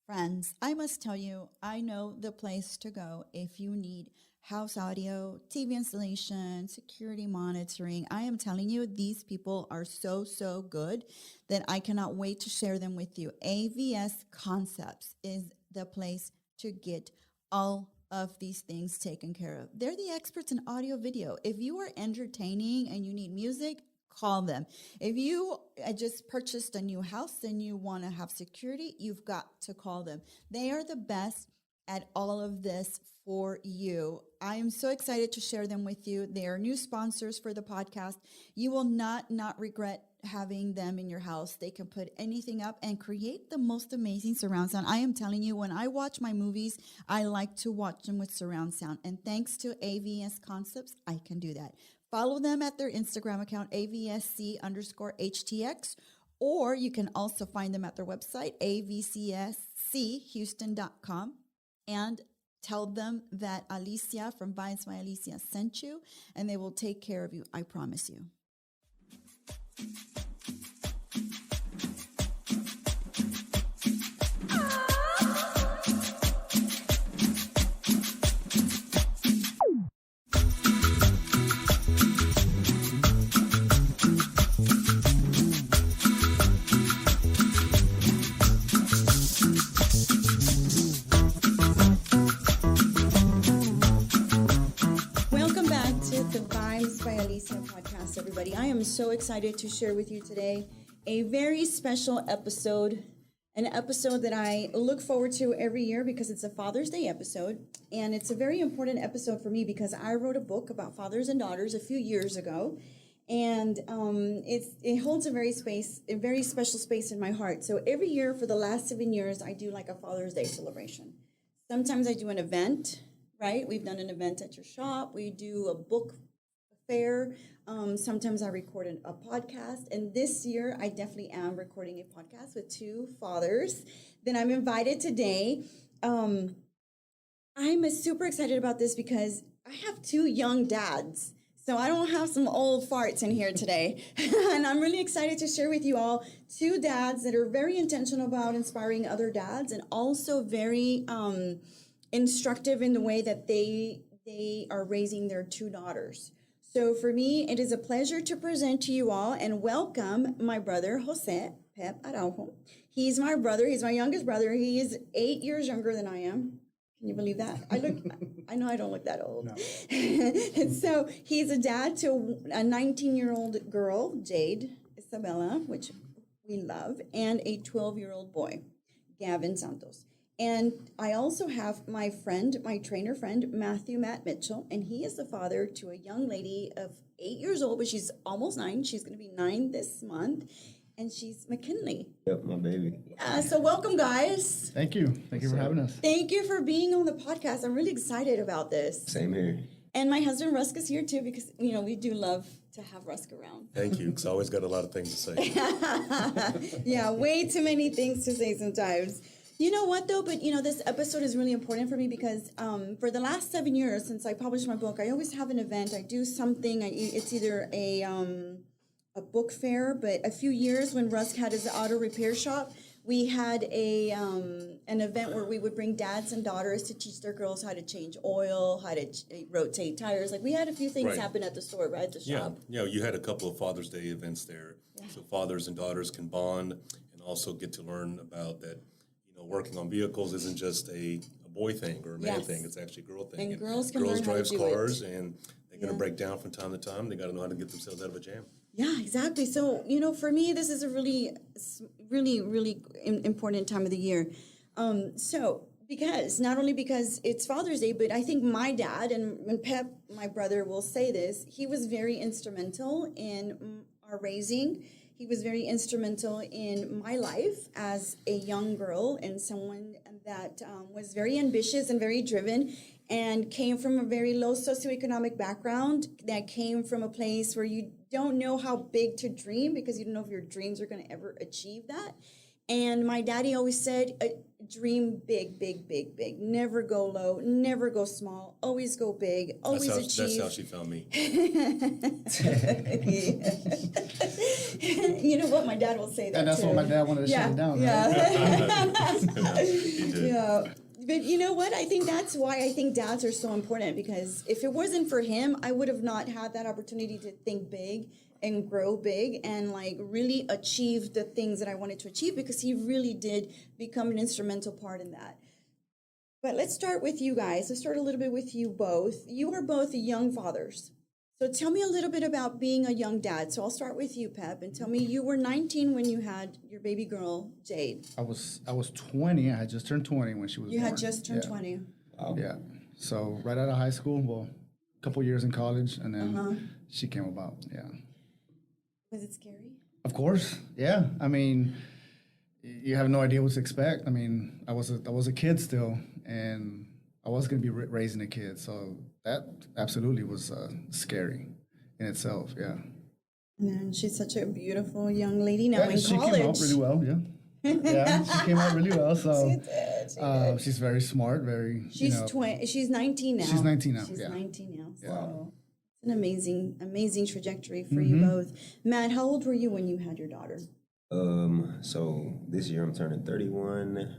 Friends, I must tell you, I know the place to go if you need house audio, TV installation, security monitoring. I am telling you, these people are so good that I cannot wait to share them with you. AVS Concepts is the place to get all of these things taken care of. They're the experts in audio video. If you are entertaining and you need music, call them. If you just purchased a new house and you want to have security, you've got to call them. They are the best at all of this for you. I am so excited to share them with you. They are new sponsors for the podcast. You will not regret having them in your house. They can put anything up and create the most amazing surround sound. I am telling you, when I watch my movies, I like to watch them with surround sound. And thanks to AVS Concepts, I can do that. Follow them at their Instagram account, AVSC_HTX, or you can also find them at their website, avcschouston.com, and tell them that Alicia from Vines by Alicia sent you, and they will take care of you. I promise you. Everybody, I am so excited to share with you today a very special episode, an episode that I look forward to every year because it's a Father's Day episode, and it's a very important episode for me because I wrote a book about fathers and daughters a few years ago, and it holds a very special space in my heart. So every year for the last 7 years, I do like a Father's Day celebration. Sometimes I do an event, right? We've done an event at your shop. We do a book fair. Sometimes I record a podcast, and this year I definitely am recording a podcast with two fathers that I'm invited today. I'm super excited about this because I have two young dads, so I don't have some old farts in here today. And I'm really excited to share with you all two dads that are very intentional about inspiring other dads, and also very instructive in the way that they are raising their two daughters. So for me, it is a pleasure to present to you all and welcome my brother, Jose Araujo. He's my brother. He's my youngest brother. He is 8 years younger than I am. Can you believe that? I know I don't look that old. No. And so he's a dad to a 19-year-old girl, Jade Isabella, which we love, and a 12-year-old boy, Gavin Santos. And I also have my trainer friend, Matt Mitchell, and he is the father to a young lady of 8 years old, but she's almost 9. She's going to be 9 this month, and she's McKinley. Yep, my baby. Yeah, so welcome, guys. Thank you. Thank you for having us. Thank you for being on the podcast. I'm really excited about this. Same here. And my husband, Rusk, is here, too, because, we do love to have Rusk around. Thank you, because I always got a lot of things to say. Yeah, way too many things to say sometimes. You know what, though? But, this episode is really important for me because for the last 7 years since I published my book, I always have an event. I do something. It's either a book fair, but a few years when Rusk had his auto repair shop, we had an event where we would bring dads and daughters to teach their girls how to change oil, how to rotate tires. Like, we had a few things happen at the store, right, at the shop. Yeah, you had a couple of Father's Day events there. Yeah. So fathers and daughters can bond and also get to learn about that. Working on vehicles isn't just a boy thing or a man thing. It's actually a girl thing. And girls can learn how to do cars, and they're going to break down from time to time. They got to know how to get themselves out of a jam. Yeah, exactly. So, for me, this is a really important time of the year. Because not only because it's Father's Day, but I think my dad, and Pep, my brother, will say this, he was very instrumental in our raising. He was very instrumental in my life as a young girl and someone that was very ambitious and very driven and came from a very low socioeconomic background, that came from a place where you don't know how big to dream because you don't know if your dreams are going to ever achieve that. And my daddy always said, dream big, big, big, big. Never go low, never go small, always go big, always achieve. That's how she found me. You know what? My dad will say that And that's too. what my dad wanted to shut it down. Right? He did. Yeah. But you know what? I think that's why I think dads are so important, because if it wasn't for him, I would have not had that opportunity to think big and grow big and like really achieve the things that I wanted to achieve, because he really did become an instrumental part in that. But let's start with you guys. Let's start a little bit with you both. You are both young fathers. So tell me a little bit about being a young dad. So I'll start with you, Pep, and tell me, you were 19 when you had your baby girl, Jade. I was 20. I had just turned 20 when she was You born. had just turned 20. Yeah. So right out of high school, well, a couple years in college, and then she came about. Yeah. Was it scary? Of course. Yeah. I mean, you have no idea what to expect. I mean, I was a kid still, and I was going to be raising a kid. So that absolutely was scary in itself. Yeah. And she's such a beautiful young lady now in she college. came out really well. Yeah. Yeah, she came out really well. So She did. she's very smart. Very. She's She's 19 now. She's 19 now. She's yeah. 19 now. So Wow. it's an amazing trajectory for you both. Matt, how old were you when you had your daughter? So this year I'm turning 31.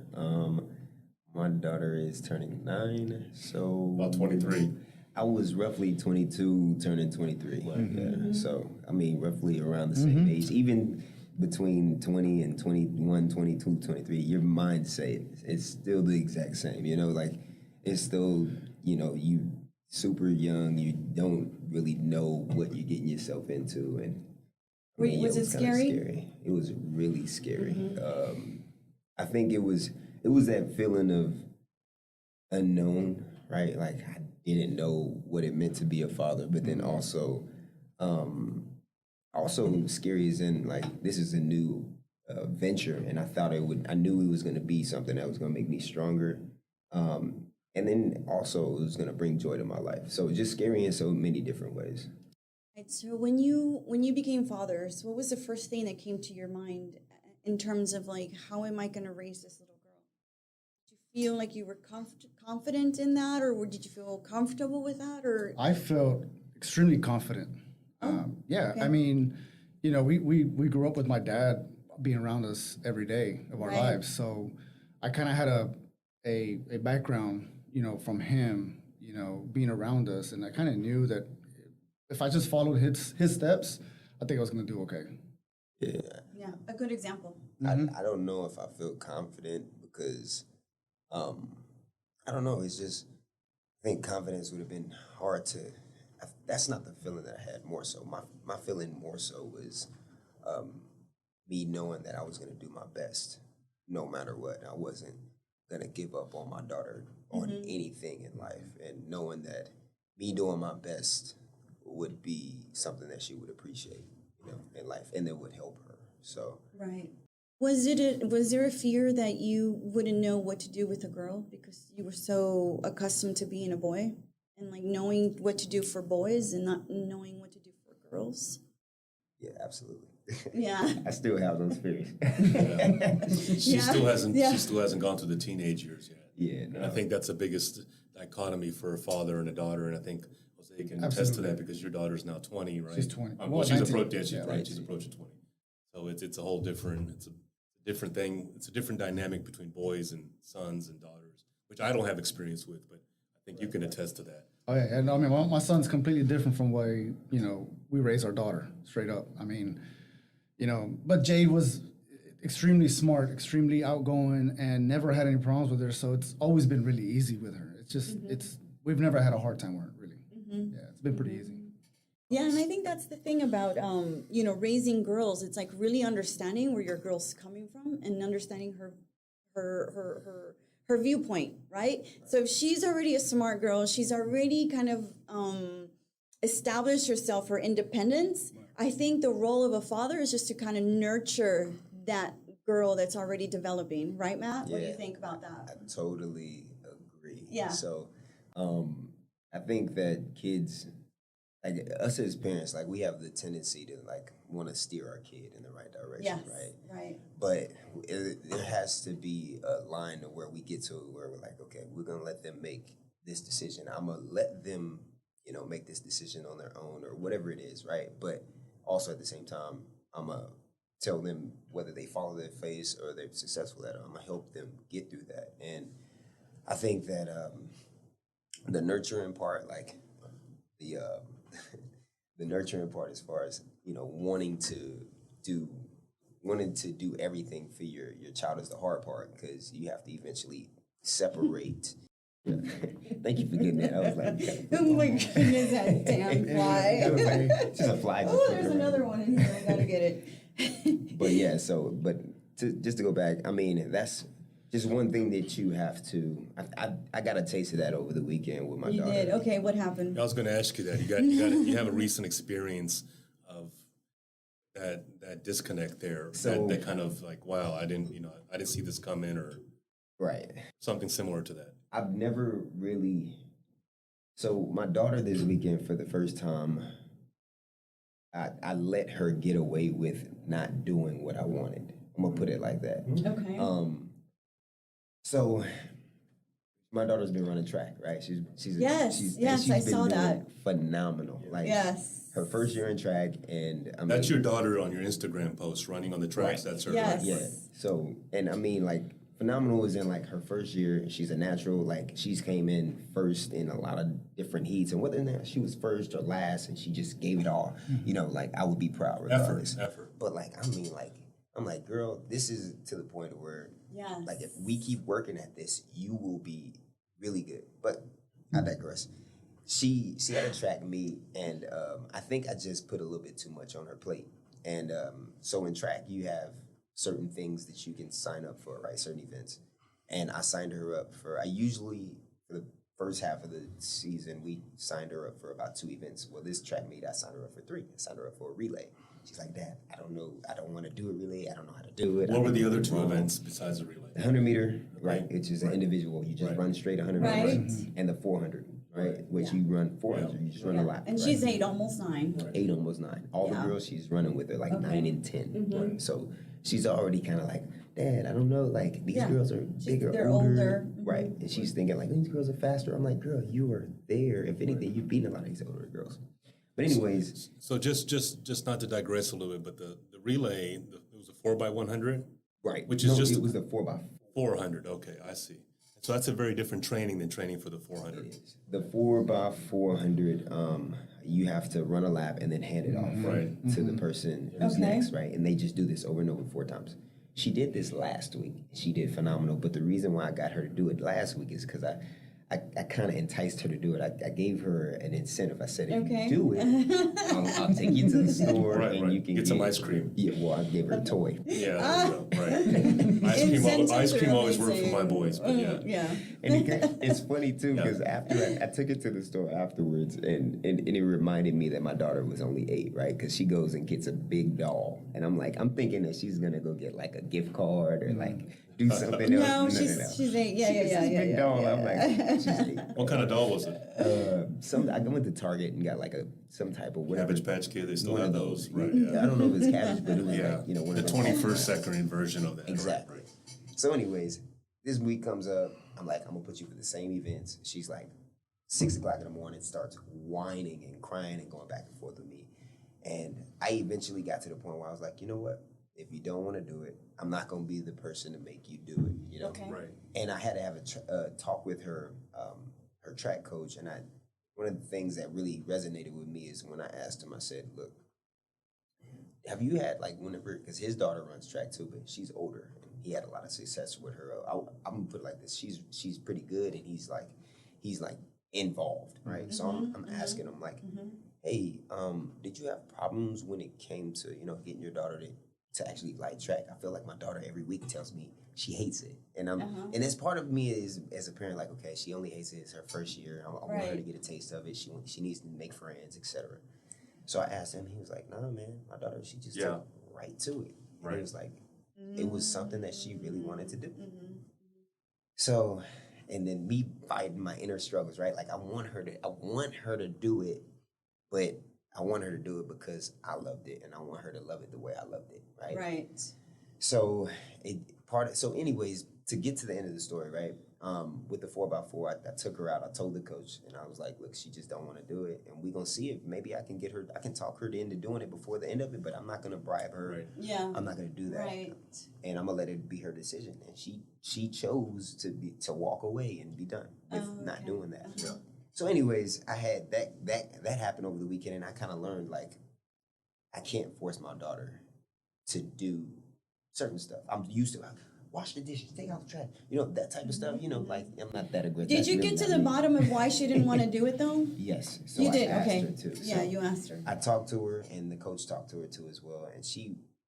My daughter is turning 9. So About 23. I was roughly 22, turning 23. Yeah. So I mean, roughly around the same age. Even between 20 and 21, 22, 23, your mindset is still the exact same. You know, like it's still, you super young. You don't really know what you're getting yourself into, and Was it kinda scary? It was really scary. I think it was that feeling of unknown, right? Like I didn't know what it meant to be a father, but then also scary as in like this is a new venture, and I knew it was going to be something that was going to make me stronger, and then also it was going to bring joy to my life. So just scary in so many different ways. Right, so when you became fathers, what was the first thing that came to your mind in terms of like, how am I going to raise this little girl? Did you feel like you were confident in that, or did you feel comfortable with that, or? I felt extremely confident. Yeah, okay. I mean, we grew up with my dad being around us every day of our Right. lives, so I kind of had a background, from him, being around us, and I kind of knew that if I just followed his steps, I think I was gonna do okay. Yeah, a good example. I don't know if I feel confident because I don't know. It's just I think confidence would have been hard to. That's not the feeling that I had. More so, my feeling more so was me knowing that I was going to do my best, no matter what. I wasn't going to give up on my daughter on anything in life, and knowing that me doing my best would be something that she would appreciate, in life, and that would help her. So Right. Was there a fear that you wouldn't know what to do with a girl because you were so accustomed to being a boy and like knowing what to do for boys and not knowing what to do for girls? yeah, absolutely. Yeah. I still have those fears. She still hasn't. Yeah. She still hasn't gone through the teenage years yet. Yeah, And I think that's the biggest dichotomy for a father and a daughter. And I think Jose can attest to Absolutely. that because your daughter's now 20, right? She's 20. Well, Well, she's 19. approaching. Yeah, she's Yeah, right. 19. She's approaching 20. So it's a whole different. It's a different thing. It's a different dynamic between boys and sons and daughters, which I don't have experience with, but I think you can attest to that. Oh yeah, and I mean, my son's completely different from the way we raise our daughter. Straight up, I mean, but Jade was extremely smart, extremely outgoing, and never had any problems with her. So it's always been really easy with her. It's just we've never had a hard time with her, really. Yeah, it's been pretty easy. Yeah, and I think that's the thing about raising girls. It's like really understanding where your girl's coming from and understanding her viewpoint, right? So if she's already a smart girl, she's already kind of established herself her independence. I think the role of a father is just to kind of nurture that girl that's already developing, right, Matt? What do you Yeah. think about that? I totally agree. Yeah. So I think that kids like us as parents, like we have the tendency to like want to steer our kid in the right direction, Yes. right? Right. But there has to be a line to where we get to where we're like, okay, we're gonna let them make this decision. I'm gonna let them, make this decision on their own or whatever it is, right? But also at the same time, I'm gonna tell them whether they follow their face or they're successful at it. I'm gonna help them get through that. And I think that the nurturing part, like the the nurturing part, as far as wanting to do everything for your child is the hard part, because you have to eventually separate. Thank you for getting that. I was like, Oh my goodness, that damn fly. it was like, just a fly. Oh, there's another one in here. I gotta get it. But yeah, just to go back, I mean, that's just one thing that you have to. I got a taste of that over the weekend with my You daughter. did. Okay, what happened? I was going to ask you that. You have a recent experience of that disconnect there. So- that kind of like, wow, I didn't see this coming, or Right. something similar to that. I've never really. So my daughter this weekend, for the first time, I let her get away with not doing what I wanted. I'm gonna put it like that. Okay. So my daughter's been running track, right? She's Yes, I been saw doing that. phenomenal. Like Yes. her first year in track, and I mean, That's your daughter on your Instagram post running on the tracks. Right. That's her. Yes. Right? yeah. So, and I mean, like, phenomenal is in like her first year. She's a natural. Like, she's came in first in a lot of different heats, and whether or not she was first or last, and she just gave it all. Like, I would be proud regardless. Effort. But like, I mean, like, I'm like, girl, this is to the point where, Yes. like, if we keep working at this, you will be really good. But I digress. She had a track meet, and I think I just put a little bit too much on her plate. And so in track, you have certain things that you can sign up for, right? Certain events. And I signed her up for, for the first half of the season, we signed her up for about 2 events. Well, this track meet, I signed her up for 3. I signed her up for a relay. She's like, Dad, I don't know. I don't want to do a relay. I don't know how to do it. What were the other 2 events besides the relay? The 100 meter, right? Which is an individual. You just run straight 100 Right. meters. And the 400, right? Which you run 400. You just run a lap. And right? she's 8, almost 9. 8, almost 9. All Yeah. the girls she's running with are like Okay. 9 and 10. Right? So she's already kind of like, Dad, I don't know. Like, these Yeah. girls are bigger, They're older. Right? And she's thinking like, these girls are faster. I'm like, girl, you are there. If anything, you've beaten a lot of these older girls. But anyways, So just not to digress a little bit, but the relay, it was a 4x100, right? Which is just it was the 4x4. 400. Okay, I see. So that's a very different training than training for the 400. The 4x400, you have to run a lap and then hand it off to the person who's Okay. next, right? And they just do this over and over 4 times. She did this last week. She did phenomenal. But the reason why I got her to do it last week is because I kind of enticed her to do it. I gave her an incentive. I said, if Okay. you do it, I'll take you to the store Right, and right. you can Get some ice cream. Yeah, well, I gave her a toy. Yeah, there you go. Right. Ice cream are always worked for my amazing. boys, but yeah. Yeah. And it's funny too, because after I took it to the store afterwards, and it reminded me that my daughter was only 8, right? Because she goes and gets a big doll, and I'm thinking that she's gonna go get like a gift card or like do something else. No, she's 8. Yeah, Big doll. yeah. I'm like, she's 8. What kind of doll was it? I went to Target and got like some type of whatever. Cabbage Patch Kid. They still One have of those, those. right? I Yeah. don't know if it's cabbage, but it was Yeah. like one The of those. 21st century version of that. Exactly. Right. So, anyways, this week comes up. I'm like, I'm gonna put you for the same events. She's like, 6 o'clock in the morning, starts whining and crying and going back and forth with me. And I eventually got to the point where I was like, you know what? If you don't want to do it, I'm not gonna be the person to make you do it. You know. Okay. Right. And I had to have a talk with her track coach, and one of the things that really resonated with me is when I asked him, I said, look, have you had like whenever, because his daughter runs track too, but she's older, and he had a lot of success with her. I'm gonna put it like this: she's pretty good, and he's like involved, right? So I'm asking him like, hey, did you have problems when it came to getting your daughter to actually like track? I feel like my daughter every week tells me she hates it, and and as part of me is as a parent, like, okay, she only hates it. It's her first year. I want her to get a taste of it. She needs to make friends, etc. So I asked him. He was like, "Nah, man, my daughter, she just took right to it. And it was like it was something that she really wanted to do." So, and then me fighting my inner struggles, right? Like I want her to do it, but I want her to do it because I loved it, and I want her to love it the way I loved it, right? Right. So anyways, to get to the end of the story, right? With the 4x4, I took her out. I told the coach, and I was like, "Look, she just don't want to do it, and we're gonna see if maybe I can get her. I can talk her into doing it before the end of it, but I'm not gonna bribe her. Right. Yeah. I'm not gonna do that, Right. and I'm gonna let it be her decision." And she chose to walk away and be done with not doing that. Uh-huh. So, anyways, I had that happened over the weekend, and I kind of learned like I can't force my daughter to do certain stuff. I'm used to wash the dishes, take out the trash, that type of stuff. Like I'm not that aggressive. Did you get to the bottom of why she didn't want to do it though? Yes. So You I did, asked okay. her too. Yeah, So you asked her. I talked to her, and the coach talked to her too as well. And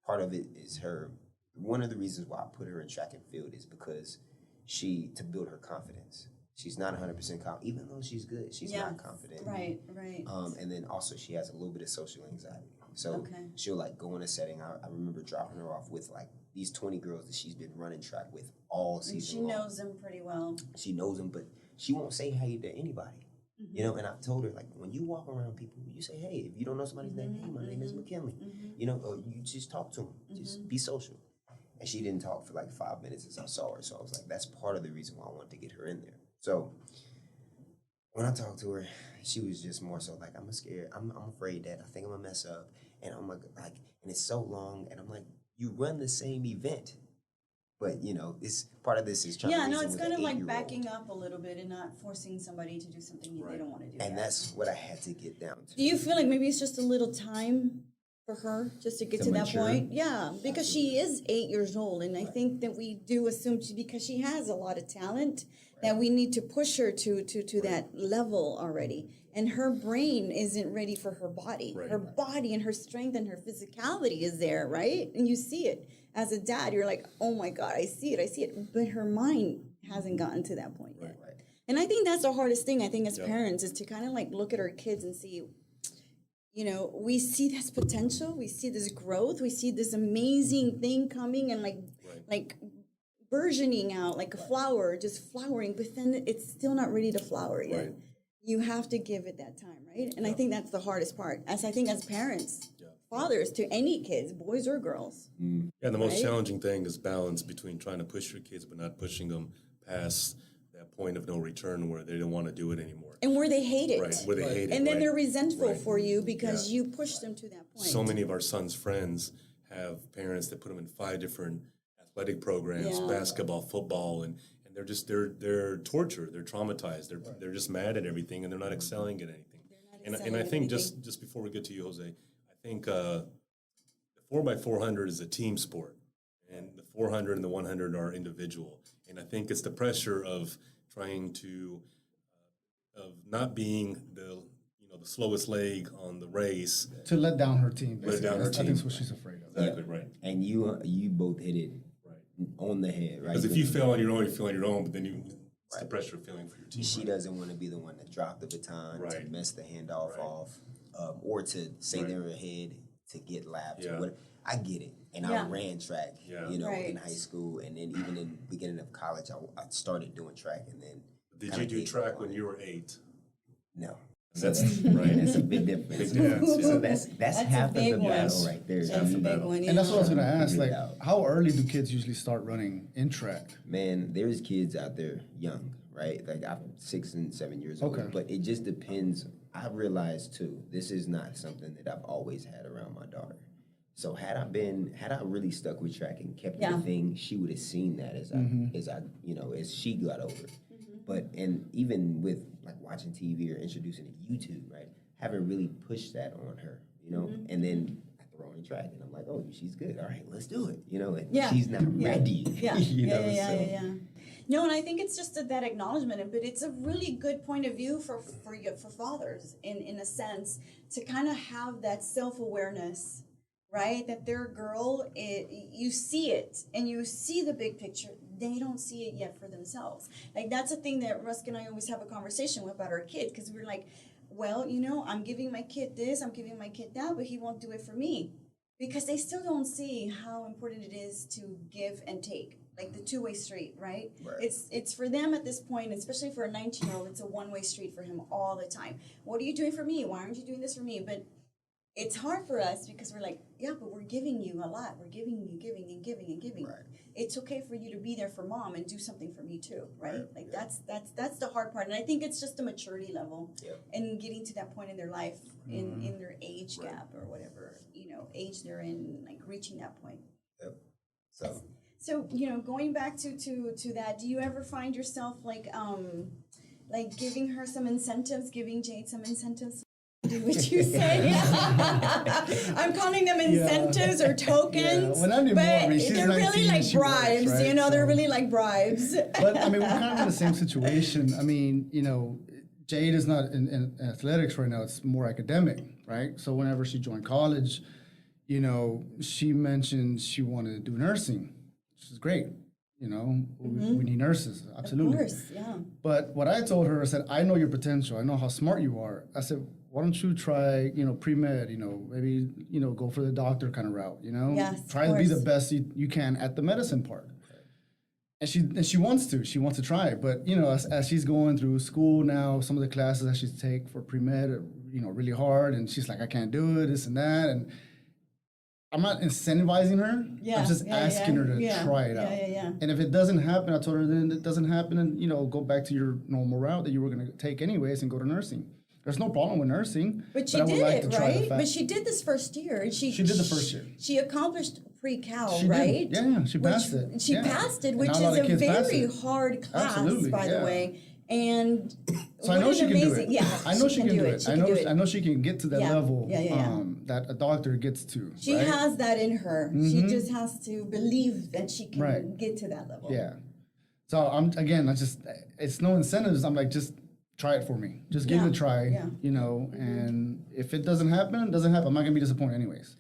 part of it is her. One of the reasons why I put her in track and field is because to build her confidence. She's not 100% confident, even though she's good. She's not confident. Right. And then also she has a little bit of social anxiety. So she'll like go in a setting. I remember dropping her off with like these 20 girls that she's been running track with all season long. She knows them pretty well. She knows them, but she won't say hey to anybody. And I've told her, like, when you walk around people, you say, hey, if you don't know somebody's name, hey, my name is McKinley. Or you just talk to them. Just be social. And she didn't talk for like 5 minutes as I saw her. So I was like, that's part of the reason why I wanted to get her in there. So when I talked to her, she was just more so like, I'm scared. I'm afraid that I think I'm gonna mess up. And I'm like, and it's so long. And I'm like, you run the same event. But, this part of this is trying to reason it's with kind an of like 8-year-old. backing up a little bit and not forcing somebody to do something they don't want to do. And that's what I had to get down to. Do you feel like maybe it's just a little time for her just to get to that mature? point? Yeah, because she is 8 years old, and I think that we do assume because she has a lot of talent that we need to push her to that level already. And her brain isn't ready for her body. Right. Her body and her strength and her physicality is there, right? And you see it. As a dad, you're like, oh my God, I see it. But her mind hasn't gotten to that point yet. Right. And I think that's the hardest thing, I think, as parents, is to kind of like look at our kids and see, we see this potential, we see this growth, we see this amazing thing coming and like burgeoning out like a flower, just flowering, but then it's still not ready to flower yet. Right. You have to give it that time, right? And I think that's the hardest part, as parents, fathers to any kids, boys or girls. Yeah, and the most Right? challenging thing is balance between trying to push your kids but not pushing them past that point of no return where they don't want to do it anymore. And where they hate it. Right, where they hate it. And then right. they're resentful Right. for you because you pushed them to that point. So many of our sons' friends have parents that put them in 5 different athletic programs, Yeah. basketball, football, and they're just they're tortured, they're traumatized, they're just mad at everything, and they're not excelling at anything. And I excelling think at just before we get to you, Jose, I think the 4x400 is a team sport, and the 400 and the 100 are individual. And I think it's the pressure of trying to of not being the slowest leg on the race. To let down her team. Let down her I think team. that's what she's afraid of. Exactly right. And you both hit it Right. on the head, right? Because if you fail on your own, you feel on your own, but then it's the pressure of feeling for your team. She doesn't want to be the one to drop the baton, to Right. mess the handoff Right. off, or to say they're ahead to get lapped. Yeah. Or whatever. I get it. And Yeah. I ran track, Yeah. in Right. high school. And then even in the beginning of college, I started doing track. And then Did kinda you do gave up track on when it. you were 8? No. That's Right. That's a big difference. Big difference, yeah. So that's a half of big the one. battle right there. That's a big one, yeah. And that's what I was gonna ask. Figure Like, it out. how early do kids usually start running in track? Man, there's kids out there young, right? Like I'm 6 and 7 years old. Okay. But it just depends. I realized too, this is not something that I've always had around my daughter. So had I really stuck with track and kept it a thing, she would have seen that as as she got older. But and even with like watching TV or introducing it to YouTube, right? Haven't really pushed that on her, And then I throw her in track, and I'm like, oh, she's good. All right, let's do it, And she's not ready, Yeah. No, and I think it's just that acknowledgement, but it's a really good point of view for fathers in a sense to kind of have that self-awareness, right? That their girl, you see it and you see the big picture. They don't see it yet for themselves. Like that's a thing that Rusk and I always have a conversation about our kid because we're like, well, I'm giving my kid this, I'm giving my kid that, but he won't do it for me because they still don't see how important it is to give and take. like the two-way street, right? Right. It's for them at this point, especially for a 19-year-old, it's a one-way street for him all the time. What are you doing for me? Why aren't you doing this for me? But it's hard for us because we're like, yeah, but we're giving you a lot. We're giving and giving and giving. Right. It's okay for you to be there for mom and do something for me too, right? Right. Like that's the hard part. And I think it's just a maturity level Yep. and getting to that point in their life, in their age gap or whatever, age they're in, like reaching that point. Yep. So, going back to that, do you ever find yourself like giving her some incentives, giving Jade some incentives? Do what you say. I'm calling them incentives or tokens, Well, not anymore. but I mean, she's they're 19 really and like she works, bribes. right? They're So- really like bribes. But I mean, we're kind of in the same situation. I mean, Jade is not in athletics right now. It's more academic, right? So whenever she joined college, she mentioned she wanted to do nursing, which is great. We need nurses, absolutely. Of course, yeah. But what I told her, I said, I know your potential. I know how smart you are. I said, why don't you try, pre-med, maybe, go for the doctor kind of route, Yes, of Try to be the course. best you can at the medicine part. And she wants to try it. But, as she's going through school now, some of the classes that she take for pre-med are, really hard. And she's like, I can't do it, this and that. And I'm not incentivizing her. Yeah, I'm just asking her to try it out. Yeah. And if it doesn't happen, I told her then it doesn't happen, and go back to your normal route that you were going to take anyways and go to nursing. There's no problem with nursing. But she I would did like it, to try the right? fact- But she did this first year. And she did the first year. She accomplished pre-cal, She did. right? Yeah, she passed Which- it. She Yeah. passed it, And which not is a lot of a kids pass very it. hard class, Absolutely, by the yeah. way. And So I know she can do it. Yeah, I know she can do it. She can do it. I know she can get to that Yeah. level Yeah. that a doctor gets to. She right? has that in her. She just has to believe that she can Right. get to that level. Yeah. So it's no incentives. I'm like, just try it for me. Just give it a try. Yeah. And if it doesn't happen, it doesn't happen. I'm not gonna be disappointed anyways.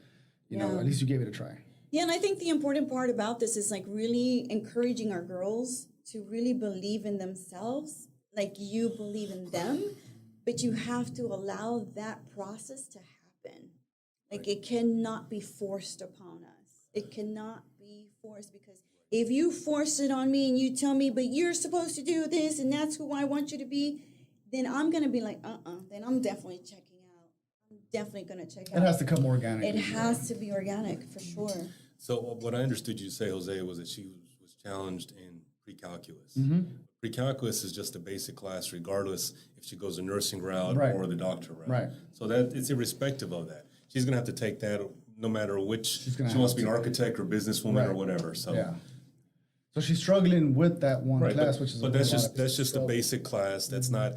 At least you gave it a try. Yeah, and I think the important part about this is like really encouraging our girls to really believe in themselves, like you believe in them, but you have to allow that process to happen. Like it cannot be forced upon us. It cannot be forced because if you force it on me and you tell me, but you're supposed to do this and that's who I want you to be, then I'm gonna be like, then I'm definitely checking out. I'm definitely gonna check out. It has to come organically. It has to be organic for sure. So what I understood you say, Jose, was that she was challenged in pre-calculus. Pre-calculus is just a basic class, regardless if she goes the nursing route Right. or the doctor route. Right. So that it's irrespective of that. She's going to have to take that no matter which. She gonna wants have to be an to. architect or businesswoman or Right. whatever. So. Yeah. So she's struggling with that one Right, class, but, which is. but a that's lot just of that's just a struggle. basic class. That's not.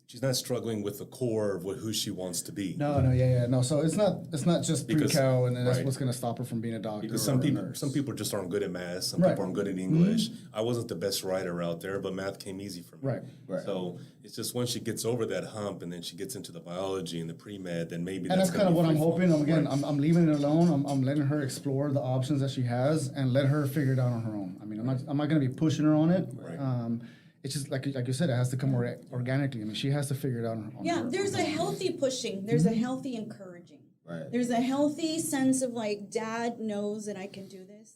She's not struggling with the core of who she wants to be. No. So it's not just Because- pre-cal, and then that's right. what's going to stop her from being a doctor. Because or a nurse. some people just aren't good at math. Some Right. people aren't good at English. I wasn't the best writer out there, but math came easy for me. Right. So it's just once she gets over that hump, and then she gets into the biology and the pre-med, then maybe And that's kind of what I'm hoping. Right. I'm leaving it alone. I'm letting her explore the options that she has and let her figure it out on her own. I mean, I'm not going to be pushing her on it. Right. It's just like you said, it has to come organically. I mean, she has to figure it out on Yeah, her. there's a healthy pushing. There's a healthy encouraging. Right. There's a healthy sense of like, Dad knows that I can do this,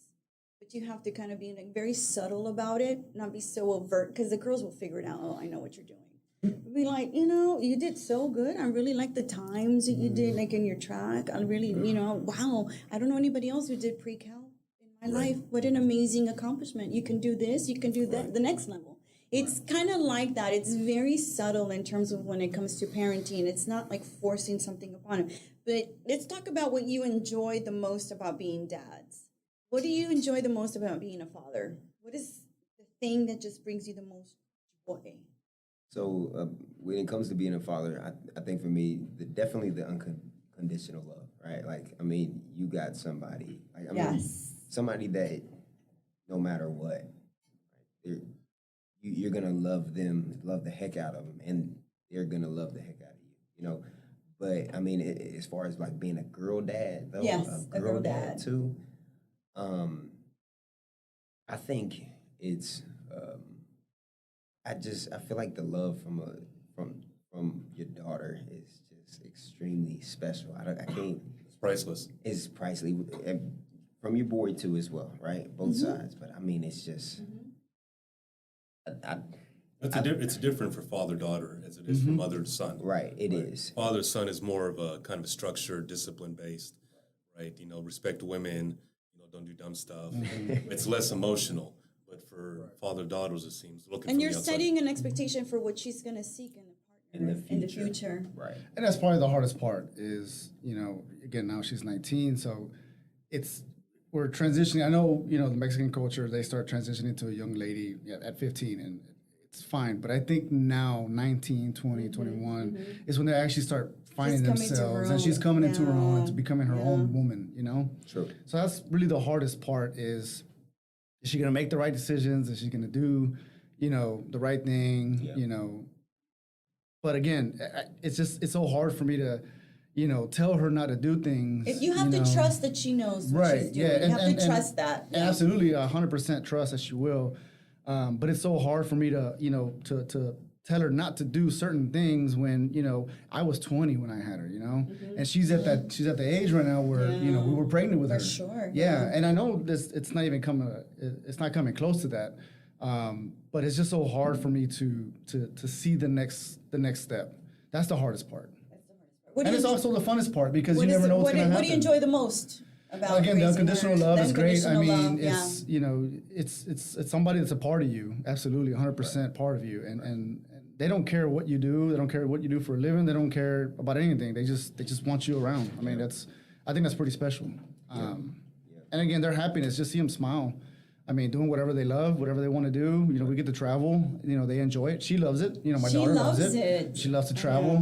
but you have to kind of be like very subtle about it, not be so overt, because the girls will figure it out. Oh, I know what you're doing. Be like, you did so good. I really like the times that you did, like in your track. I really, wow. I don't know anybody else who did pre-cal in my life. What an amazing accomplishment. You can do this. You can do that. The next level. It's kind of like that. It's very subtle in terms of when it comes to parenting. It's not like forcing something upon them. But let's talk about what you enjoy the most about being dads. What do you enjoy the most about being a father? What is the thing that just brings you the most joy? So when it comes to being a father, I think for me, definitely the unconditional love, right? Like, I mean, you got somebody, like, somebody that no matter what, you're gonna love them, love the heck out of them, and they're gonna love the heck out of you, But I mean, as far as like being a girl dad, though, Yes, a girl dad too. I think it's. I feel like the love from your daughter is just extremely special. I can't. It's priceless. It's priceless. And from your boy too as well, right? Both sides. But I mean, it's just, It's different for father-daughter as it is for mother-son. right. It is. Father-son is more of a kind of a structured, discipline-based, right? You know, respect women, you know, don't do dumb stuff. It's less emotional. But for father-daughters, it seems, looking And from you're the outside. setting an expectation for what she's going to seek in a partner in the future. Right. And that's probably the hardest part is, you know, again, now she's 19, so we're transitioning. I know, you know, the Mexican culture, they start transitioning to a young lady at 15, and it's fine. But I think now, 19, 20, 21, is when they actually start finding She's coming to her themselves, and own. she's coming into her own and to becoming her Yeah. own woman, you know? True. So that's really the hardest part is she going to make the right decisions? Is she going to do, you know, the right thing, you know? But again, it's so hard for me to, you know, tell her not to do things. If you have to know. trust that she knows what Right, she's doing. yeah, You have to trust that. and absolutely, 100% trust that she will. But it's so hard for me to, you know, to tell her not to do certain things when, you know, I was 20 when I had her, you know, and she's at the age right now where, you know, we were pregnant with her. For sure. Yeah, and I know it's not coming close to that. But it's just so hard for me to see the next step. That's the hardest part. What do And you it's also the funnest part because you what is never it- know what's what going to do- happen. What do you enjoy the most about Again, the raising unconditional her? love The is great. I unconditional mean, love, it's you know, it's somebody that's a part of you, absolutely, 100% part of you, and they don't care what you do. They don't care what you do for a living. They don't care about anything. They just want you around. I mean, I think that's pretty special. And again, their happiness, just see them smile. I mean, doing whatever they love, whatever they want to do. You know, we get to travel. You know, they enjoy it. She loves it. You know, my She daughter loves loves it. it. She loves to travel.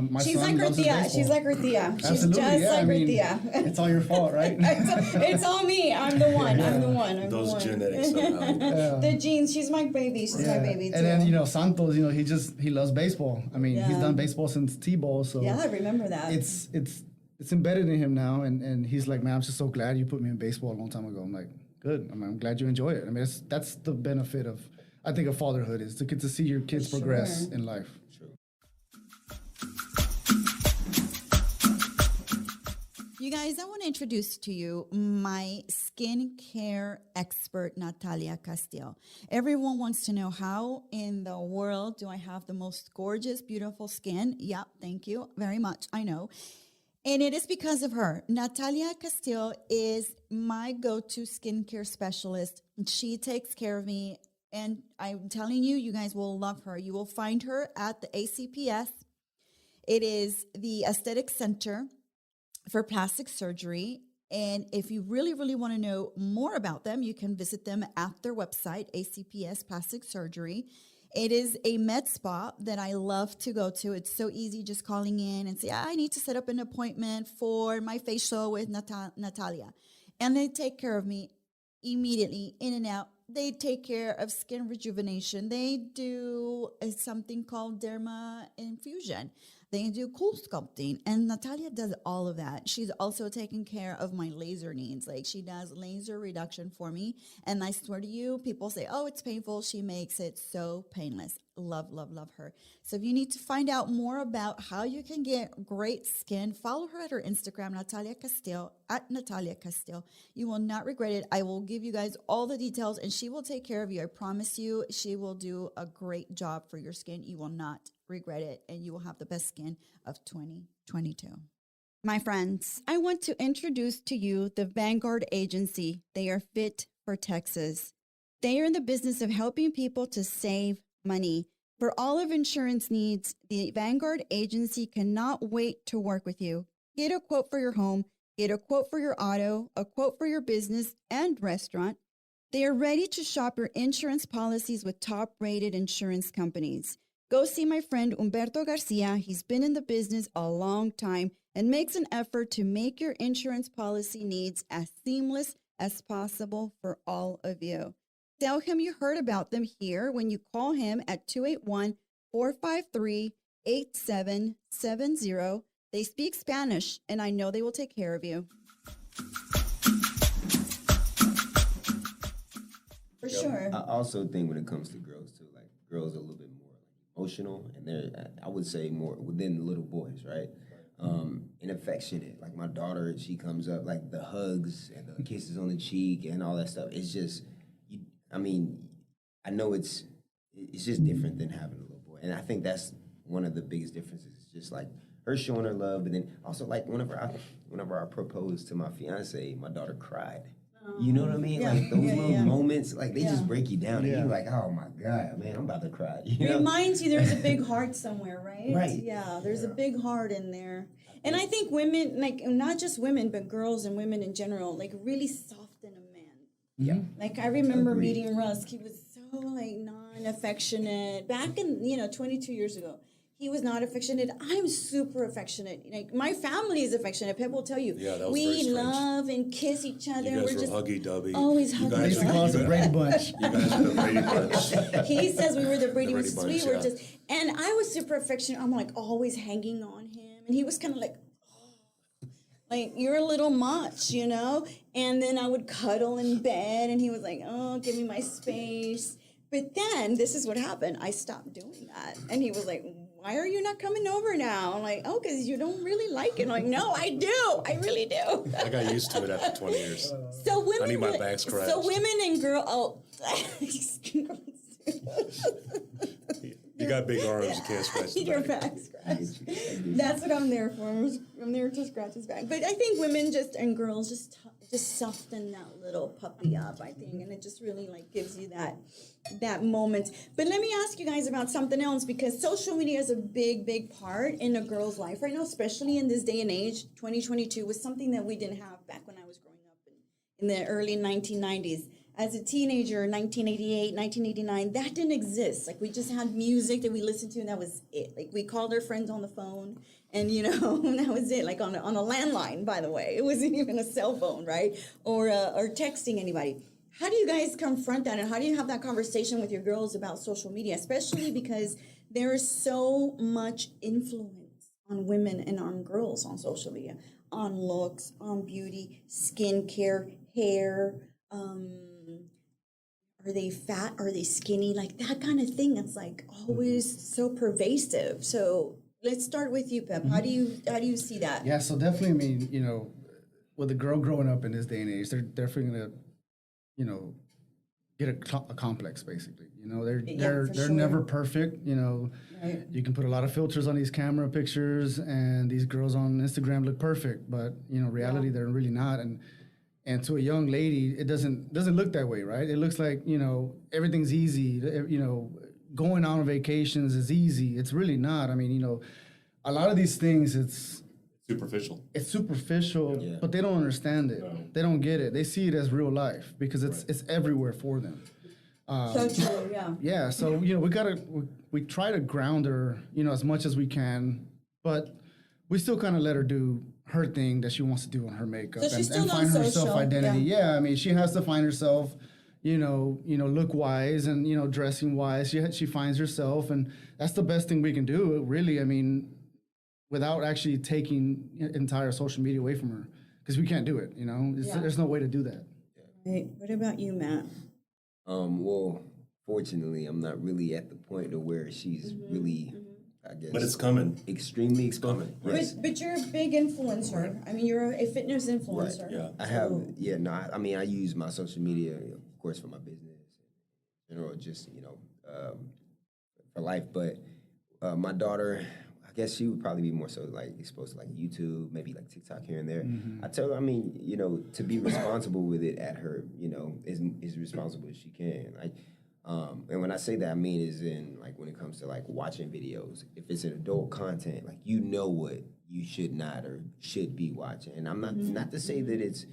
My She's son like her loves his tia. baseball. She's like her tia. She's Absolutely, just yeah. like I her mean, tia. it's all your fault, right? It's all me. I'm the one. I'm the one. I'm Those the one. genetics somehow. The genes. She's my baby. She's my baby too. And then, you know, Santos, you know, he loves baseball. I mean, he's Yeah. done baseball since T-ball, so Yeah, I remember that. it's embedded in him now, and he's like, man, I'm just so glad you put me in baseball a long time ago. I'm like, good. I'm glad you enjoy it. I mean, that's the benefit of, I think, of fatherhood is to get to see your kids progress in life. You guys, I want to introduce to you my skincare expert, Natalia Castille. Everyone wants to know how in the world do I have the most gorgeous, beautiful skin? Yeah, thank you very much. I know. And it is because of her. Natalia Castille is my go-to skincare specialist. She takes care of me. And I'm telling you, you guys will love her. You will find her at the ACPS. It is the Aesthetic Center for Plastic Surgery. And if you really, really want to know more about them, you can visit them at their website, ACPS Plastic Surgery. It is a med spa that I love to go to. It's so easy just calling in and say, I need to set up an appointment for my facial with Natalia. And they take care of me immediately, in and out. They take care of skin rejuvenation. They do something called derma infusion. They do cool sculpting. And Natalia does all of that. She's also taking care of my laser needs. Like, she does laser reduction for me. And I swear to you, people say, oh, it's painful. She makes it so painless. Love, love, love her. So if you need to find out more about how you can get great skin, follow her at her Instagram, Natalia Castille, at Natalia Castille. You will not regret it. I will give you guys all the details, and she will take care of you. I promise you, she will do a great job for your skin. You will not regret it, and you will have the best skin of 2022. My friends, I want to introduce to you the Vanguard Agency. They are fit for Texas. They are in the business of helping people to save money. For all of insurance needs, the Vanguard Agency cannot wait to work with you. Get a quote for your home, get a quote for your auto, a quote for your business and restaurant. They are ready to shop your insurance policies with top-rated insurance companies. Go see my friend Humberto Garcia. He's been in the business a long time and makes an effort to make your insurance policy needs as seamless as possible for all of you. Tell him you heard about them here when you call him at 281-453-8770. They speak Spanish, and I know they will take care of you. For sure. I also think when it comes to girls too, like girls are a little bit more like emotional, and they're, I would say, more within the little boys, right? and affectionate. Like my daughter, she comes up like the hugs and the kisses on the cheek and all that stuff. It's just, I mean, I know it's just different than having a little boy, and I think that's one of the biggest differences. It's just like her showing her love, but then also like whenever I proposed to my fiance, my daughter cried. You know what I mean? Yeah. Like those little Yeah. moments, like they just Yeah. break you down, and you're like, oh my god, man, I'm about to cry. You know? Reminds you there's a big heart somewhere, right? Right. Yeah, there's a big heart in there. And I think women, like not just women, but girls and women in general, like really soften a man. Yeah. Like I remember meeting Rusk. He was so like non-affectionate back in 22 years ago. He was not affectionate. I'm super affectionate. Like my family is affectionate. Pep will tell you. Yeah, that was we very strange. love and kiss each other. You guys We're were just huggy-dubby. always You huggy. guys They used to were- call us you the guys- Brady Bunch. You guys were the Brady Bunch. He says we were the Brady Brady Bunch. We Bunch, were yeah. just, and I was super affectionate. I'm like always hanging on him, and he was kind of like you're a little much, you know. And then I would cuddle in bed, and he was like, "Oh, give me my space." But then this is what happened. I stopped doing that, and he was like, "Why are you not coming over now?" I'm like, "Oh, because you don't really like it." I'm like, "No, I do. I really do." I got used to it after 20 years. So women, I need my back scratched. So women and girl, You got big arms, you can't scratch the your back. back scratched. That's what I'm there for. I'm there to scratch his back. But I think women and girls just soften that little puppy up, I think, and it just really like gives you that moment. But let me ask you guys about something else, because social media is a big part in a girl's life right now, especially in this day and age. 2022 was something that we didn't have back when I was growing up in the early 1990s. As a teenager, 1988, 1989, that didn't exist. Like, we just had music that we listened to, and that was it. Like, we called our friends on the phone, and, that was it. Like, on a landline, by the way. It wasn't even a cell phone, right? Or texting anybody. How do you guys confront that, and how do you have that conversation with your girls about social media, especially because there is so much influence on women and on girls on social media, on looks, on beauty, skincare, hair, are they fat? Are they skinny? Like that kind of thing. It's like always so pervasive. So let's start with you, Pep. How do you see that? Yeah, so definitely, I mean, with a girl growing up in this day and age, they're definitely gonna, get a complex, basically. They're for sure. never perfect. Right. You can put a lot of filters on these camera pictures, and these girls on Instagram look perfect, but reality they're really not. And to a young lady, it doesn't look that way, right? It looks like everything's easy. Going on vacations is easy. It's really not. I mean, a lot of these things, it's superficial, Yeah. but they don't understand it. No. They don't get it. They see it as real life because it's everywhere for them. So true, yeah. Yeah, so we try to ground her, as much as we can, but we still kind of let her do her thing that she wants to do on her makeup So she's and still find on her social, self-identity. yeah. Yeah, I mean, she has to find herself, look wise and dressing wise. She finds herself, and that's the best thing we can do, really. I mean, without actually taking entire social media away from her, because we can't do it. There's no way to do that. Right. What about you, Matt? Well, fortunately, I'm not really at the point of where she's really, I guess. But it's coming. Extremely exposed. Yes. But you're a big influencer. I mean, you're a fitness influencer. Yeah. I have, I mean, I use my social media, of course, for my business, in general, just, for life. But my daughter, I guess she would probably be more so like exposed to like YouTube, maybe like TikTok here and there. I tell her, I mean, to be responsible with it at her, is responsible as she can. Like, and when I say that, I mean is in like when it comes to like watching videos. If it's an adult content, like what you should not or should be watching. And I'm not to say that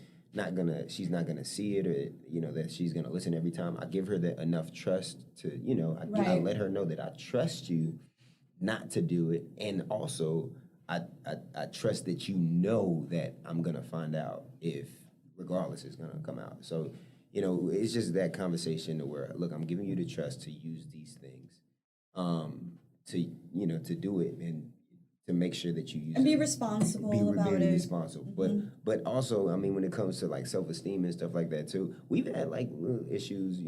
she's not gonna see it or that she's gonna listen every time. I give her that enough trust to I Right. let her know that I trust you not to do it, and also I trust that that I'm gonna find out if regardless it's gonna come out. So it's just that conversation where look, I'm giving you the trust to use these things, to do it and to make sure that you use And be it. responsible Be about very it. responsible, but also, I mean, when it comes to like self-esteem and stuff like that too, we've had like little issues,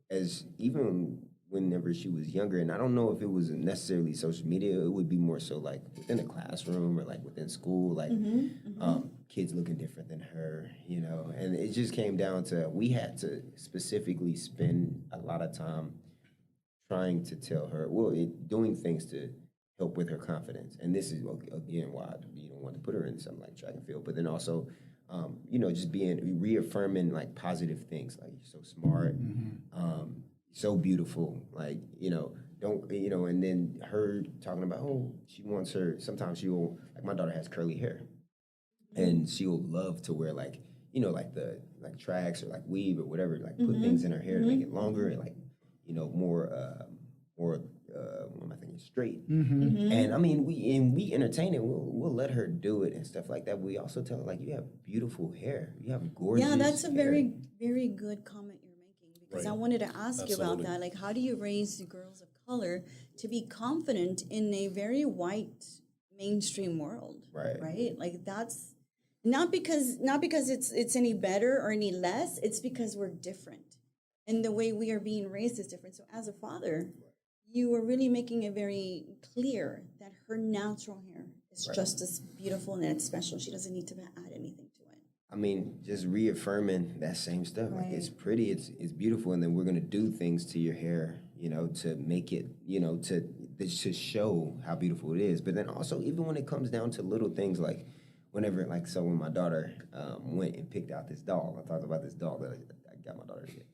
as even whenever she was younger, and I don't know if it was necessarily social media. It would be more so like within the classroom or like within school, like kids looking different than her, you know. And it just came down to we had to specifically spend a lot of time trying to tell her, doing things to help with her confidence. And this is again why you don't want to put her in something like track and field, but then also. You know, just reaffirming like positive things, like you're so smart, so beautiful, like, you know, don't, you know, and then her talking about, she wants sometimes she will, like my daughter has curly hair and she'll love to wear like, you know, like tracks or like weave or whatever, like put things in her hair to make it longer and like, you know, more, what am I thinking? Straight. And I mean, we entertain it. We'll let her do it and stuff like that. But we also tell her like, you have beautiful hair. You have gorgeous. Yeah, that's a hair. very, very good comment you're making, because Right. I wanted to ask you about Absolutely. that. Like, how do you raise girls of color to be confident in a very white mainstream world? Right. Right. Like that's not because it's any better or any less. It's because we're different, and the way we are being raised is different. So as a father, you are really making it very clear that her natural hair is just as beautiful and it's special. She doesn't need to add anything to it. I mean, just reaffirming that same stuff. Like it's Right. pretty, it's beautiful, and then we're gonna do things to your hair, you know, to make it, you know, to show how beautiful it is. But then also, even when it comes down to little things, like whenever, like, so when my daughter went and picked out this doll, I talked about this doll that I got my daughter to get.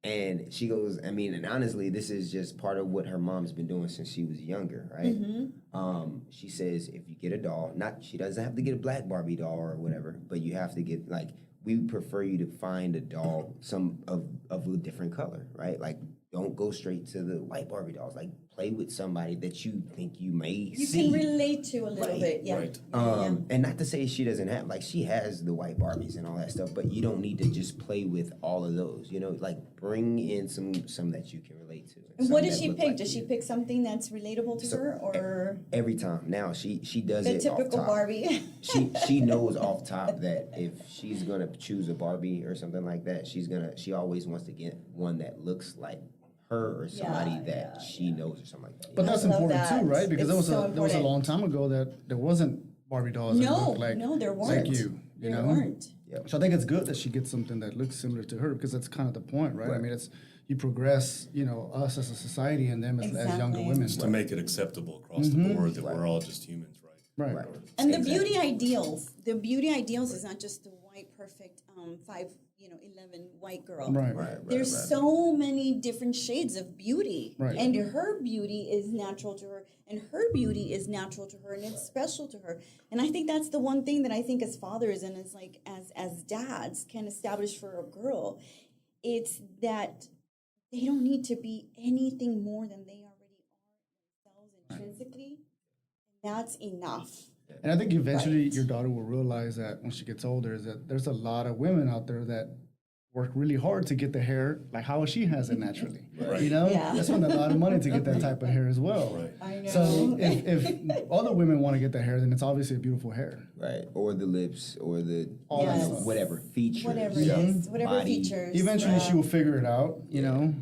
And she goes, I mean, and honestly, this is just part of what her mom's been doing since she was younger, right? She says, if you get a doll, she doesn't have to get a black Barbie doll or whatever, but you have to get, like, we prefer you to find a doll of a different color, right? Like, don't go straight to the white Barbie dolls. Like, play with somebody that you think you may You see. can relate to a little bit, yeah. Right. And not to say she doesn't have, like, she has the white Barbies and all that stuff, but you don't need to just play with all of those, you know, like bring in some that you can relate to. And some what does that she look pick? like Does she you. pick something that's relatable to her, or Every time. Now she does the it off typical top. Barbie? She knows off top that if she's gonna choose a Barbie or something like that, she always wants to get one that looks like her or somebody that she knows or something like that. But that's love important that. too, right? Because It's so there was a important. long time ago that there wasn't Barbie dolls that No, looked like no, there weren't. like you There know. weren't. So I think it's good that she gets something that looks similar to her, because that's kind of the point, right? I Right. mean, it's you progress, you know, us as a society and them as younger Exactly. women. To make it acceptable across the board that we're all just humans, right? Right. And the Exactly. beauty ideals is not just the white, perfect, 11 white girl. Right. There's so many different shades of beauty. Right. And her beauty is natural to her, and her beauty is natural to her, and it's special to her. And I think that's the one thing that I think as fathers and as dads can establish for a girl. It's that they don't need to be anything more than they already are themselves intrinsically. And that's enough. And I think eventually your daughter will realize that when she gets older, is that there's a lot of women out there that work really hard to get the hair like how she has it naturally. Right. You know, Yeah. they spend a lot of money to get that type of hair as well. Right. I know. So if other women want to get the hair, then it's obviously a beautiful hair. Right. Or the lips or the All that Yes. stuff. whatever features. Whatever it is, whatever Body. features. Eventually, yeah. she will figure it out. You know,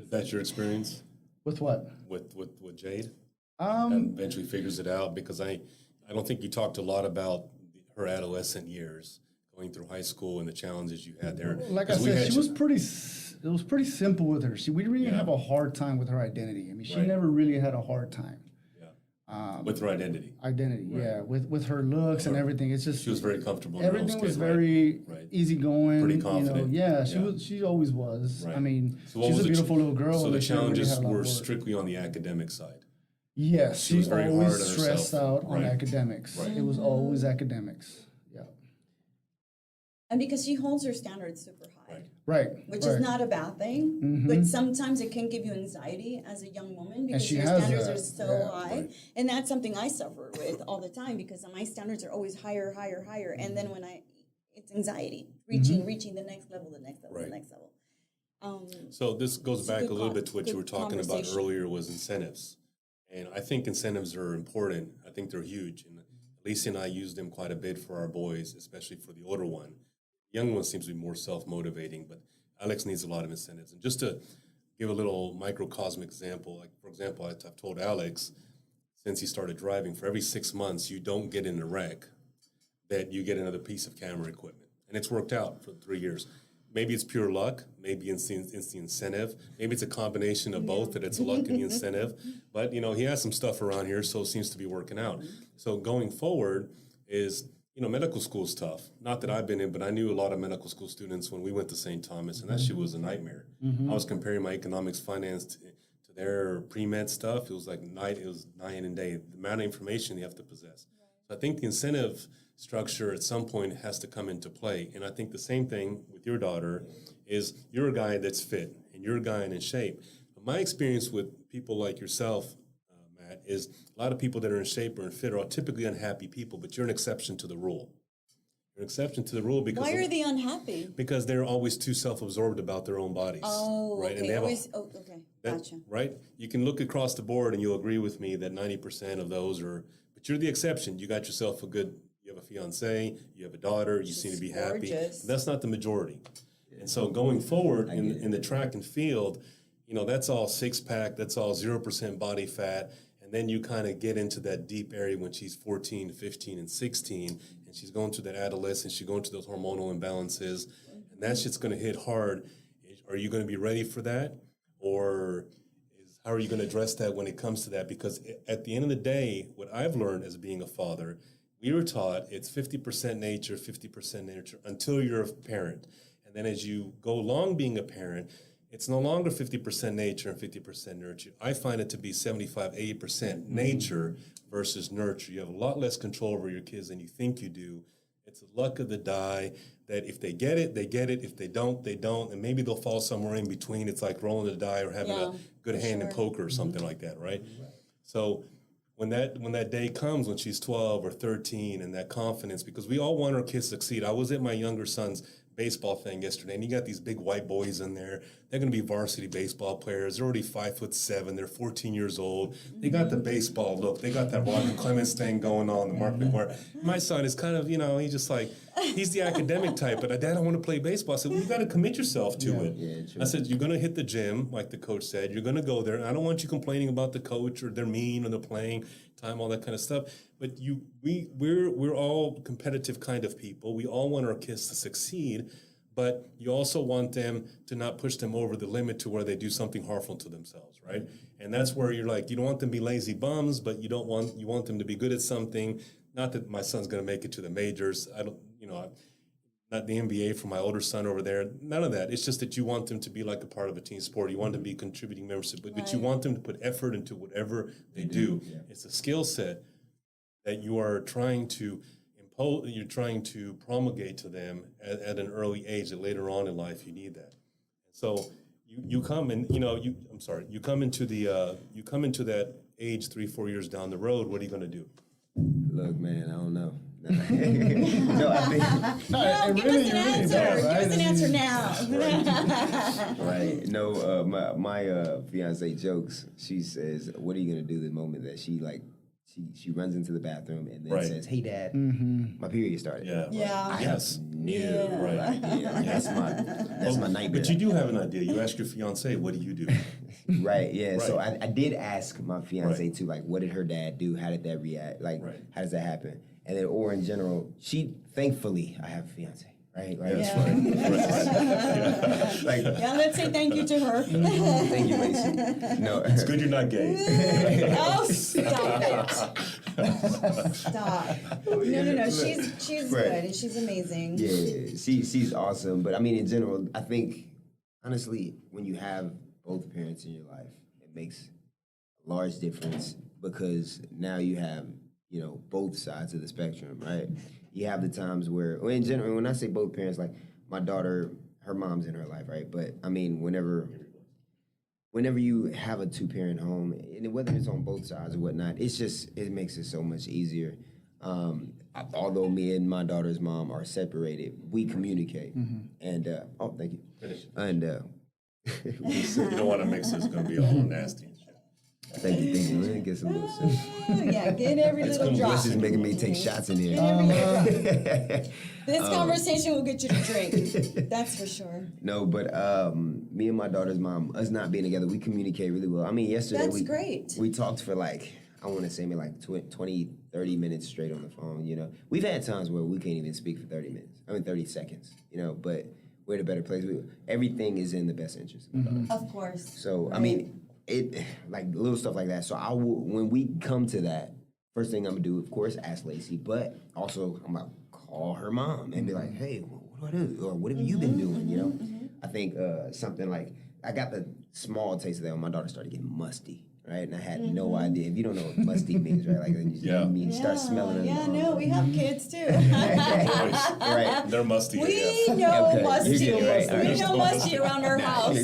Is that your experience with what? with Jade? Um, Eventually figures it out, because I don't think you talked a lot about her adolescent years, going through high school and the challenges you had there. like I 'Cause we said, had she was pretty. It was pretty simple with her. We really didn't have a hard time with her identity. I mean, she never really had a hard time. with her identity. Yeah, with her looks and everything. It's just She was very comfortable. in her own everything was skin, right? very Right. easygoing. Pretty You know, confident. yeah, she Yeah. was. She always was. Right. I mean, So what she's was a the beautiful little girl. So the and she really challenges had a lot of were work. strictly on the academic side. Yes, She was she very hard always on herself. stressed out on Right. academics. Right. It was always academics. Yeah. And because she holds her standards super high, Right. which right. is not a bad thing, but sometimes it can give you anxiety as a young woman because she your has standards that, are so yeah, high. right. And that's something I suffer with all the time because my standards are always higher. And then it's anxiety, reaching the next level, the next level, Right. the next level. So this goes It's a back a good little bit to what you good were talking about conversation. earlier, was incentives. And I think incentives are important. I think they're huge. And Alicia and I use them quite a bit for our boys, especially for the older one. The young one seems to be more self-motivating, but Alex needs a lot of incentives. And just to give a little microcosmic example. Like, for example, I've told Alex, since he started driving, for every 6 months, you don't get in a wreck, that you get another piece of camera equipment. And it's worked out for 3 years. Maybe it's pure luck. Maybe it's the incentive. Maybe it's a combination of both, that it's luck and the incentive. But, he has some stuff around here, so it seems to be working out. So going forward is, medical school is tough. Not that I've been in, but I knew a lot of medical school students when we went to St. Thomas, and that shit was a nightmare. I was comparing my economics, finance to their pre-med stuff. It was like night and day. The amount of information you have to possess. So I think the incentive structure at some point has to come into play. And I think the same thing with your daughter is, you're a guy that's fit and you're a guy in shape. But my experience with people like yourself, Matt, is a lot of people that are in shape or in fit are typically unhappy people, but you're an exception to the rule. You're an exception to the rule because... Why are they unhappy? Because they're always too self-absorbed about their own bodies. Oh, right? okay. And they have okay. Gotcha. Right? You can look across the board and you'll agree with me that 90% of those are... But you're the exception. You got yourself you have a fiance, you have a daughter, you seem to be happy. Gorgeous. That's not the majority. And so going forward in the track and field, that's all six-pack, that's all 0% body fat. And then you kind of get into that deep area when she's 14, 15, and 16, and she's going through that adolescence, she's going through those hormonal imbalances, and that shit's going to hit hard. Are you going to be ready for that? Or how are you going to address that when it comes to that? Because at the end of the day, what I've learned as being a father, we were taught it's 50% nature, 50% nurture until you're a parent. And then as you go along being a parent, it's no longer 50% nature and 50% nurture. I find it to be 75, 80% nature versus nurture. You have a lot less control over your kids than you think you do. It's the luck of the die that if they get it, they get it. If they don't, they don't. And maybe they'll fall somewhere in between. It's like rolling the die or having a good hand in poker or something like that, right? So when that day comes, when she's 12 or 13, and that confidence, because we all want our kids to succeed. I was at my younger son's baseball thing yesterday, and you got these big white boys in there. They're going to be varsity baseball players. They're already 5'7". They're 14 years old. They got the baseball look. They got that Roger Clemens thing going on, the Mark McGuire. My son is kind of, he's just like, he's the academic type, but Dad, I want to play baseball. I said, well, you got to commit yourself to it. Yeah, I said, you're going to hit the gym, like the coach said. You're going to go there. And I don't want you complaining about the coach or they're mean or they're playing time, all that kind of stuff. But we're all competitive kind of people. We all want our kids to succeed, but you also want them to not push them over the limit to where they do something harmful to themselves, right? And that's where you're like, you don't want them to be lazy bums, but you want them to be good at something. Not that my son's going to make it to the majors. Not the NBA for my older son over there. None of that. It's just that you want them to be like a part of a team sport. You want them to be contributing members, but you want them to put effort into whatever they do. Yeah. It's a skill set that you are trying to impose. You're trying to promulgate to them at an early age. That later on in life you need that. So you come and you come into that age 3-4 years down the road. What are you going to do? Look, man, I don't know. No, I think... No, give us an answer. Give us an answer now. Right. No, my fiance jokes. She says, what are you going to do the moment that she runs into the bathroom and then says, hey, Dad, my period started. Yeah. I have no idea. That's my nightmare. But you do have an idea. You ask your fiance, what do you do? Right, yeah. Right. So I did ask my fiance too, like, what did her dad do? How did that react? Like, how does that happen? And then, or in general, thankfully, I have a fiance, right? That's funny. Let's say thank you to her. Thank you, Lacey. No, it's good you're not gay. Oh, stop it. Stop. No. She's good and she's amazing. Yeah, she's awesome. But I mean, in general, I think, honestly, when you have both parents in your life, it makes a large difference because now you have, both sides of the spectrum, right? You have the times where, in general, when I say both parents, like my daughter, her mom's in her life, right? But I mean, whenever you have a 2-parent home, and whether it's on both sides or whatnot, it makes it so much easier. Although me and my daughter's mom are separated, we communicate. And, thank you. Finish. And, you don't want to mix this. It's going to be all nasty and shit. Thank you. and get some loose. Yeah, get every little drop. This is making me take shots in here. Get every little drop. This conversation will get you to drink. That's for sure. No, but me and my daughter's mom, us not being together, we communicate really well. I mean, yesterday Great. We talked for like, I want to say maybe like 20, 30 minutes straight on the phone, you know. We've had times where we can't even speak for 30 minutes. 30 seconds, you know, but we're in a better place. Everything is in the best interest of my daughter. Of course. So, I mean, it like little stuff like that. So when we come to that, first thing I'm gonna do, of course, ask Lacey, but also I'm gonna call her mom and be like, hey, what do I do? Or what have you been doing, you know? I think something like, I got the small taste of that when my daughter started getting musty. Right, and I had no idea. If you don't know what musty means, right? Like, you start smelling them. Yeah, no, we have kids too. Right. They're musty. We know musty. Right. We know musty around our house.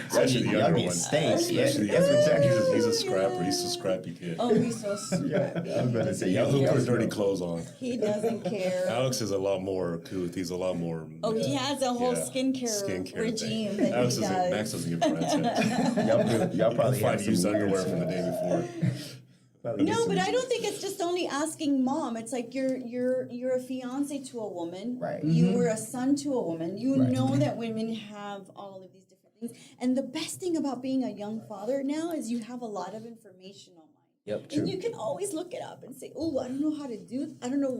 Especially the Y'all younger get one. stank. Especially That's what y'all he's a scrapper. He's a scrappy kid. Oh, he's so scrappy. I was about to say, He'll put dirty clothes on. He doesn't care. Alex is a lot more couth. He's a lot more. Oh, he has a whole skincare regime that Alex he does. Max doesn't give a rat's Y'all probably find have used some underwear weird from the day before. No, but I don't think it's just only asking mom. It's like you're a fiance to a woman. Right. You were a son to a woman. You Right. know that women have all of these different things. And the best thing about being a young father now is you have a lot of information online. Yep, true. And you can always look it up and say, oh, I don't know how to do, I don't know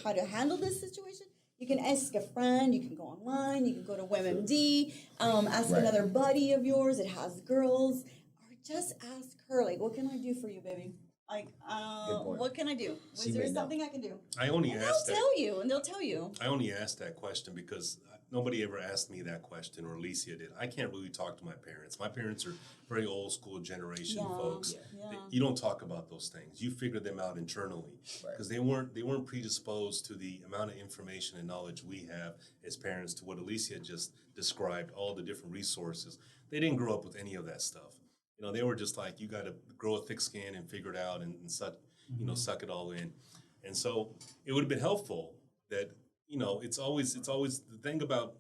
how to handle this situation. You can ask a friend, you can go online, you can go to WebMD, ask Right. another buddy of yours that has girls, or just ask her, like, what can I do for you, baby? Like, point. what can I do? She Is there may know. something I can do? I only And asked they'll that. tell you, and they'll tell you. I only asked that question because nobody ever asked me that question, or Alicia did. I can't really talk to my parents. My parents are very old school generation folks. Yeah. You don't talk about those things. You figure them out internally because they weren't predisposed to the amount of information and knowledge we have as parents to what Alicia just described, all the different resources. They didn't grow up with any of that stuff. You know, they were just like, you got to grow a thick skin and figure it out and suck it all in. And so it would have been helpful that, you know, it's always the thing about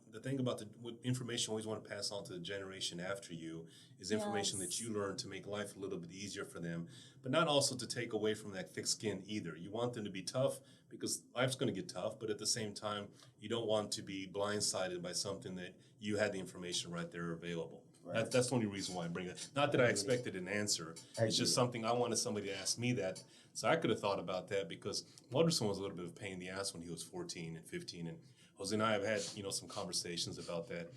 what information you always want to pass on to the generation after you is information that you learn to make life a little bit easier for them, but not also to take away from that thick skin either. You want them to be tough because life's going to get tough, but at the same time, you don't want to be blindsided by something that you had the information right there available. Right. That's the only reason why I bring it. Not that I expected an answer. It's just something I wanted somebody to ask me that. So I could have thought about that because Walterson was a little bit of a pain in the ass when he was 14 and 15. And Jose and I have had, some conversations about that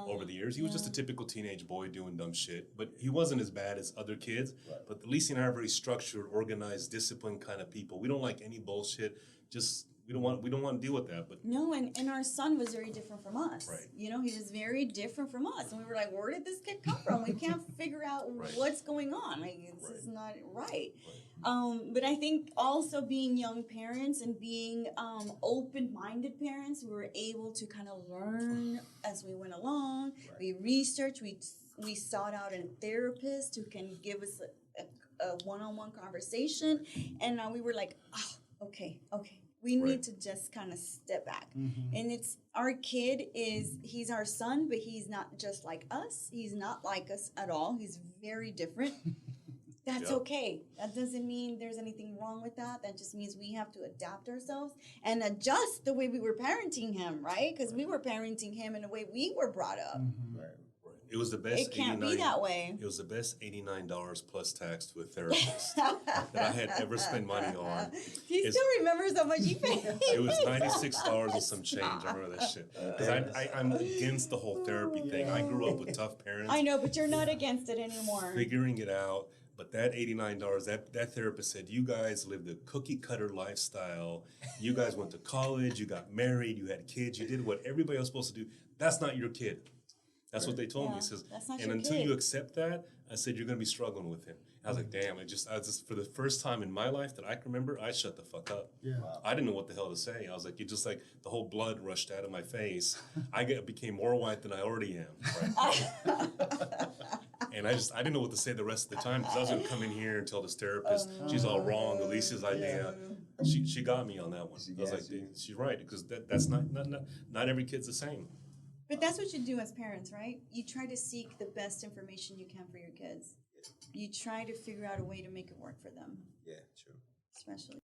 over the years. He was just a typical teenage boy doing dumb shit. But he wasn't as bad as other kids. Right. But Alicia and I are very structured, organized, disciplined kind of people. We don't like any bullshit. We don't want to deal with that. But no, and our son was very different from us. Right. He was very different from us, and we were like, "Where did this kid come from? We can't figure out what's going on. Like, this is not right." But I think also being young parents and being open-minded parents, we were able to kind of learn as we went along. Right. We researched. We sought out a therapist who can give us a one-on-one conversation, and we were like, "Oh, okay." We need to just kind of step back. Mm-hmm. And our kid he's our son, but he's not just like us. He's not like us at all. He's very different. That's okay. That doesn't mean there's anything wrong with that. That just means we have to adapt ourselves and adjust the way we were parenting him, right? Because we were parenting him in a way we were brought up. Mm-hmm. Right. It was the best. It can't be that way. It was the best $89 plus tax to a therapist that I had ever spent money on. He still remembers how much he paid. It was $96 and some change. I remember that shit because I'm against the whole therapy thing. I grew up with tough parents. I know, but you're not against it anymore. Figuring it out. But that $89, that therapist said, you guys lived a cookie cutter lifestyle. You guys went to college. You got married. You had kids. You did what everybody was supposed to do. That's not your kid. That's what they told me. He says, and until you accept that, I said, you're going to be struggling with him. I was like, damn, I just for the first time in my life that I can remember, I shut the fuck up. Yeah. Wow. I didn't know what the hell to say. I was like, just like the whole blood rushed out of my face. I became more white than I already am. Right? And I didn't know what to say the rest of the time because I was going to come in here and tell this therapist, she's all wrong, Alicia's idea. Yeah. She got me on that one. I was like, she's right, because that's not every kid's the same. But that's what you do as parents, right? You try to seek the best information you can for your kids. you try to figure out a way to make it work for them, Yeah, true. especially.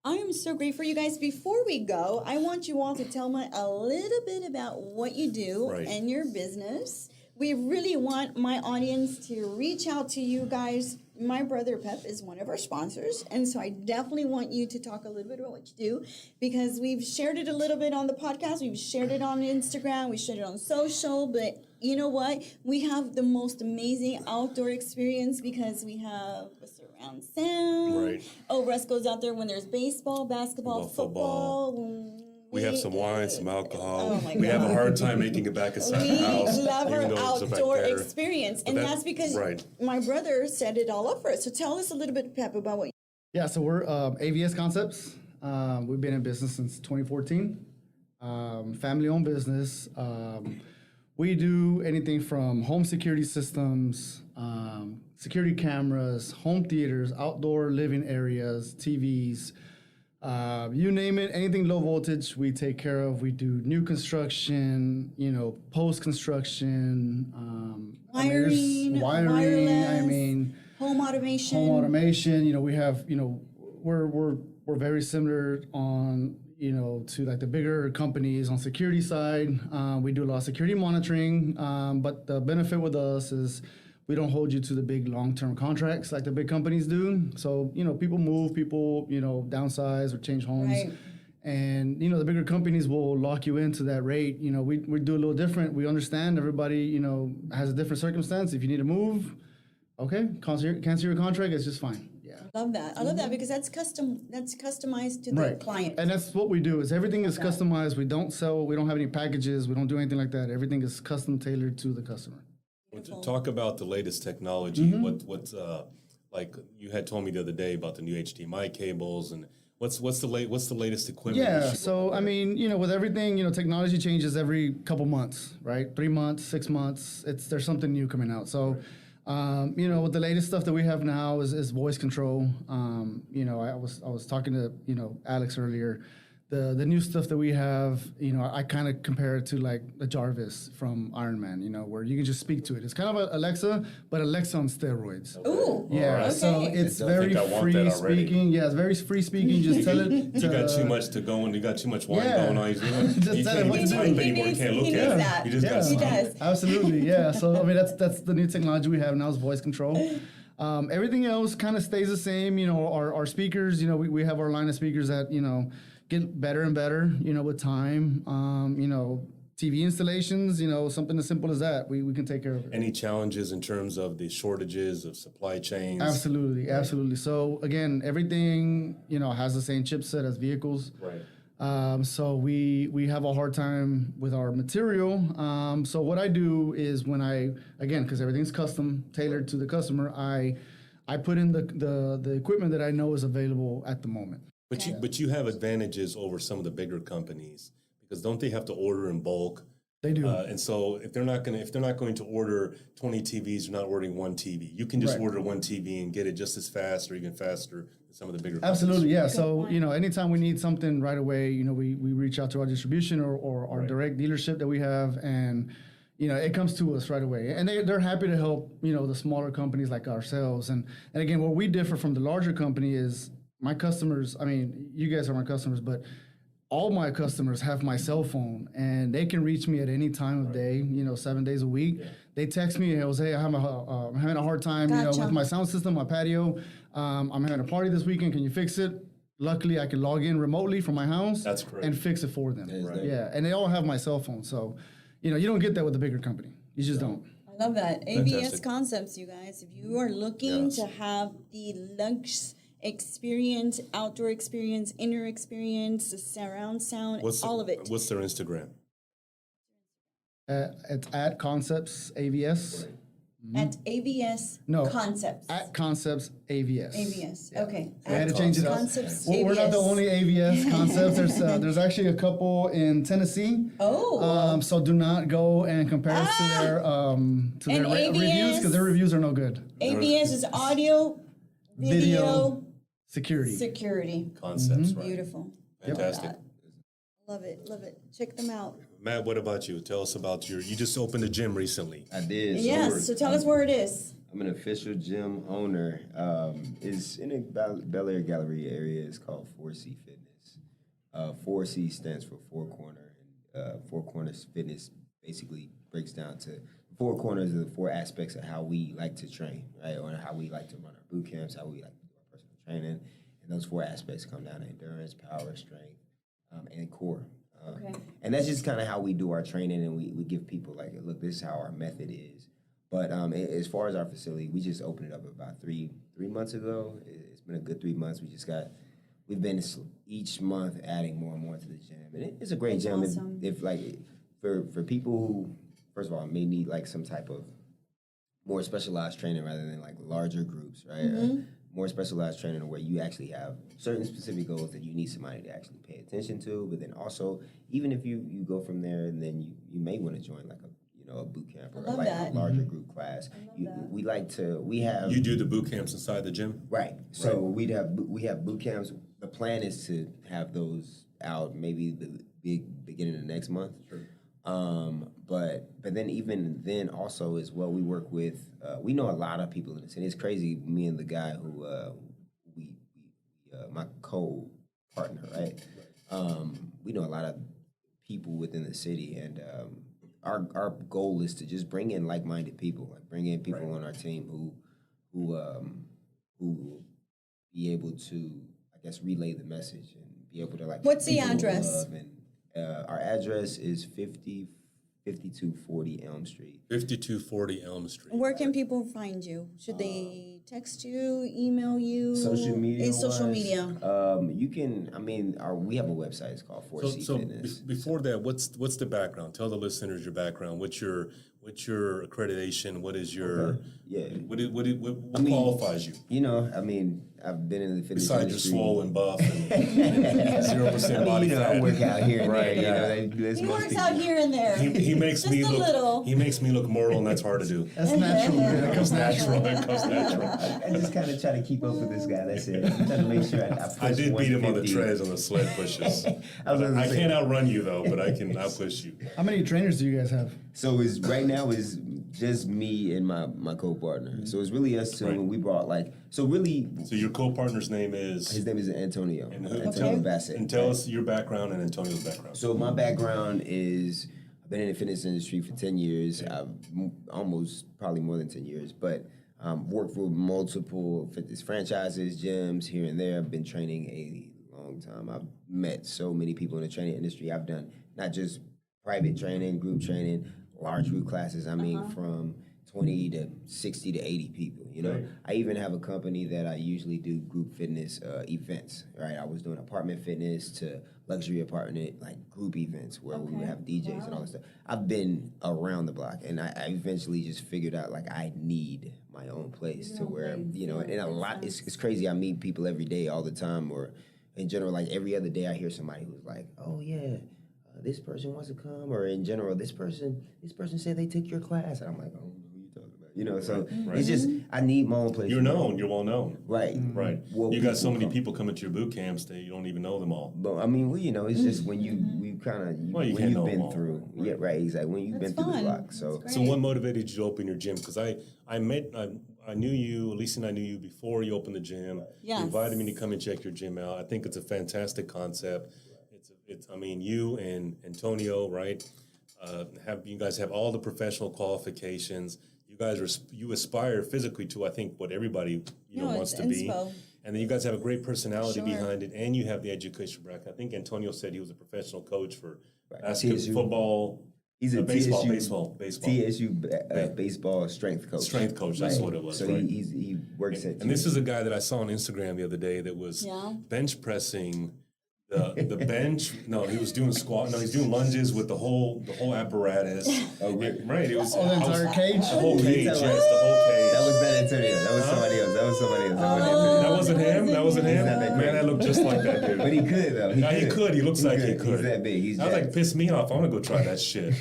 I am so grateful, you guys. Before we go, I want you all to tell me a little bit about what you do Right. and your business. We really want my audience to reach out to you guys. My brother Pep is one of our sponsors, and so I definitely want you to talk a little bit about what you do, because we've shared it a little bit on the podcast, we've shared it on Instagram, we shared it on social, but you know what? We have the most amazing outdoor experience because we have a surround sound. Right. Oh, Russ goes out there when there's baseball, basketball, football. We have some wine, some alcohol. Oh my We have a God. hard time making it back inside We the house. love our even though it's back outdoor there. experience, and that- that's because right. my brother set it all up for us. So tell us a little bit, Pep, about what. Yeah, so we're AVS Concepts. We've been in business since 2014. Family-owned business. We do anything from home security systems, security cameras, home theaters, outdoor living areas, TVs, you name it, anything low voltage, we take care of. We do new construction, post-construction, Wiring, wiring. wireless, home automation. Home automation. We have, we're very similar on, to like the bigger companies on security side. We do a lot of security monitoring, but the benefit with us is we don't hold you to the big long-term contracts like the big companies do. So, people move, downsize or change homes. Right. And, the bigger companies will lock you into that rate. We do a little different. We understand everybody, has a different circumstance. If you need to move, okay, cancel your contract, it's just fine. Yeah. I love that. I love that because that's customized to the client. And that's what we do is everything is customized. We don't sell, we don't have any packages. We don't do anything like that. Everything is custom tailored to the customer. Talk about the latest technology. Mm-hmm. What's like you had told me the other day about the new HDMI cables, and what's the latest equipment? Yeah, so with everything, technology changes every couple months, right? 3 months, 6 months. There's something new coming out. So, with the latest stuff that we have now is voice control. I was talking to Alex earlier. The new stuff that we have, I kind of compare it to like the Jarvis from Iron Man, where you can just speak to it. It's kind of a Alexa, but Alexa on steroids. Ooh. Yeah, Okay. so it's I very think I want free that already. speaking. Yeah, it's very free speaking. Just tell it. You got too much to go and you got too much wine going on. Just You tell can't it what even to type do. anymore. You can't look He at needs it. that. You just got He to does. Absolutely, yeah. So that's the new technology we have now is voice control. Everything else kind of stays the same. Our speakers. We have our line of speakers that get better and better. With time. TV installations. Something as simple as that. We can take care of it. Any challenges in terms of the shortages of supply chains? Absolutely. So again, everything has the same chipset as vehicles. Right. So we have a hard time with our material. So what I do is because everything's custom tailored to the customer, I put in the equipment that I know is available at the moment. But you have advantages over some of the bigger companies because don't they have to order in bulk? They do. And so if they're not going to order 20 TVs, they're not ordering one TV. You can just Right. order one TV and get it just as fast or even faster than some of the bigger Absolutely, companies. yeah. So anytime we need something right away, we reach out to our distribution or our direct dealership that we have, and it comes to us right away. And they're happy to help the smaller companies like ourselves. And again, where we differ from the larger company is my customers. You guys are my customers, but all my customers have my cell phone and they can reach me at any time of day, 7 days a week. Yeah. They text me, Jose, I'm having a hard time, with my sound system, my patio. I'm having a party this weekend. Can you fix it? Luckily, I can log in remotely from my house. That's great. And fix it for them. Right. Yeah, and they all have my cell phone. So, you don't get that with a bigger company. You just don't. I love that. ABS Fantastic. Concepts, you guys. If you are looking to have the lux experience, outdoor experience, inner experience, the surround sound, all of it. What's their Instagram? It's at Concepts AVS. At ABS No, Concepts. At Concepts AVS. ABS. Okay. I had to change it up. Concepts Well, we're not the ABS. only AVS Concepts. There's actually a couple in Tennessee. Oh. So do not go and compare us to their ABS reviews because their reviews are no good. ABS is audio, video, security. security. Concepts, right? Beautiful. Fantastic. Love it. Love it. Check them out. Matt, what about you? Tell us about you just opened a gym recently. I did. So Yes. So tell us where it is. I'm an official gym owner. It's in a Bel Air Gallery area. It's called 4C Fitness. 4C stands for Four Corner. And Four Corners Fitness basically breaks down to four corners of the four aspects of how we like to train, right? Or how we like to run our boot camps, how we like to do our personal training. And those four aspects come down to endurance, power, strength, and core. Okay. And that's just kind of how we do our training, and we give people like, look, this is how our method is. But as far as our facility, we just opened it up about three months ago. It's been a good 3 months. We've been each month adding more and more to the gym, and it's a great That's gym. awesome. If like for people who, first of all, may need like some type of more specialized training rather than like larger groups, right? Or more specialized training where you actually have certain specific goals that you need somebody to actually pay attention to. But then also, even if you go from there, and then you may want to join like a boot camp or like a larger group class. We have You do the boot camps inside the gym? right. So we have boot camps. The plan is to have those out maybe the beginning of next month. Sure. But then even then also as well, we work with we know a lot of people in the city. It's crazy. Me and the guy who my co-partner, right? We know a lot of people within the city, and our goal is to just bring in like-minded people, like bring in people on our team who will be able to, I guess, relay the message and be able to like. What's the people address? love. And our address is 5240 Elm Street. 5240 Elm Street. Where can people find you? Should they text you, email you? Social media. Social media. You can. I mean, we have a website. It's called 4C So Fitness. before that, what's the background? Tell the listeners your background. What's your accreditation? What is your what qualifies you? You know, I mean, I've been in the fitness Besides your industry. swollen buff and 0% body fat. I work out here and Right, there. yeah. He works out here and there. He makes Just me a look. little. He makes me look moral, and that's hard to do. That's natural. It comes natural. It comes natural. I just kind of try to keep up with this guy. That's it. I'm trying to make sure I push I did beat him on the 150. treads on the sled pushes. I can't outrun you though, but I'll push you. How many trainers do you guys have? So right now is just me and my co-partner. So it's really us two. Right. And we brought So your co-partner's name is. his name is Antonio. And Antonio Bassett. And tell us your background and Antonio's background. So my background is I've been in the fitness industry for 10 years. I've probably more than 10 years, but worked for multiple fitness franchises, gyms here and there. I've been training a long time. I've met so many people in the training industry. I've done not just private training, group training, large group classes. I mean, from 20 to 60 to 80 people, you know. Right. I even have a company that I usually do group fitness events, right? I was doing apartment fitness to luxury apartment, like group events where we would have DJs and all that stuff. I've been around the block, and I eventually just figured out, like, I need my own place to where, you know, and a lot, it's crazy. I meet people every day all the time, or in general, like every other day I hear somebody who's like, oh, yeah, this person wants to come, or in general, this person said they took your class, and I'm like, oh, who are you talking about? You know, so it's just I need my own place. You're known. You're well known. Right. Right. Well, You got so many come. people coming to your boot camps that you don't even know them all. But I mean, well, you know, it's just when you kind of Well, you when can't you've know been them all. through, yeah, right, exactly. When you've That's been through the fun. block, so That's So great. what motivated you to open your gym? Because I knew you, Alicia and I knew you before you opened the gym. Yes. You invited me to come and check your gym out. I think it's a fantastic concept. I mean, you and Antonio, right? You guys have all the professional qualifications. You aspire physically to, I think, what everybody wants it's to be. inspo. And then you guys have a great personality Sure. behind it, and you have the education background. I think Antonio said he was a professional coach for Right. basketball, TSU. football, he's a baseball. TSU baseball strength coach. Strength coach, that's what it was, So right. he works at. And this is a guy that I saw on Instagram the other day that was Yeah. bench pressing the bench. No, he was doing squat. No, he's doing lunges with the whole apparatus. Oh, really? Right. It was Oh, the entire cage? The whole Ooh, cage. he's Yes, talking the whole cage. That was not Antonio. That was somebody else. That was somebody else. That wasn't him. That wasn't him. not that Man, I look just like that dude. But he could though. Yeah, he could. He looks like he could. He's that big. He's I was like, jacked. piss me off. I want to go try that shit.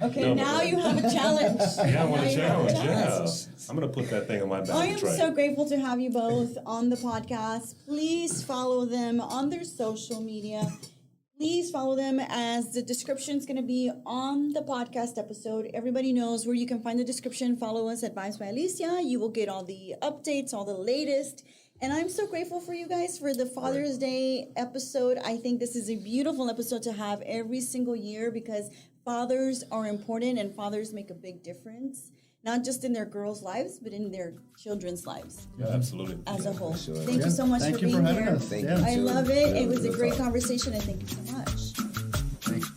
Okay, No, now but- you have a challenge. Yeah, I want Now a you have challenge. challenge. Yeah, I'm gonna put that thing on my back. I and am try so it. grateful to have you both on the podcast. Please follow them on their social media. Please follow them, as the description is going to be on the podcast episode. Everybody knows where you can find the description. Follow us at Vibes by Alicia. You will get all the updates, all the latest. And I'm so grateful for you guys for the Father's Day episode. I think this is a beautiful episode to have every single year, because fathers are important and fathers make a big difference, not just in their girls' lives, but in their children's lives Yeah, absolutely. as a whole. Sure. Thank you so much Thank for you being for having here. us. Thank Yeah. you. I too. love it. It was a Real great talk. conversation, and thank you so much. Thank you.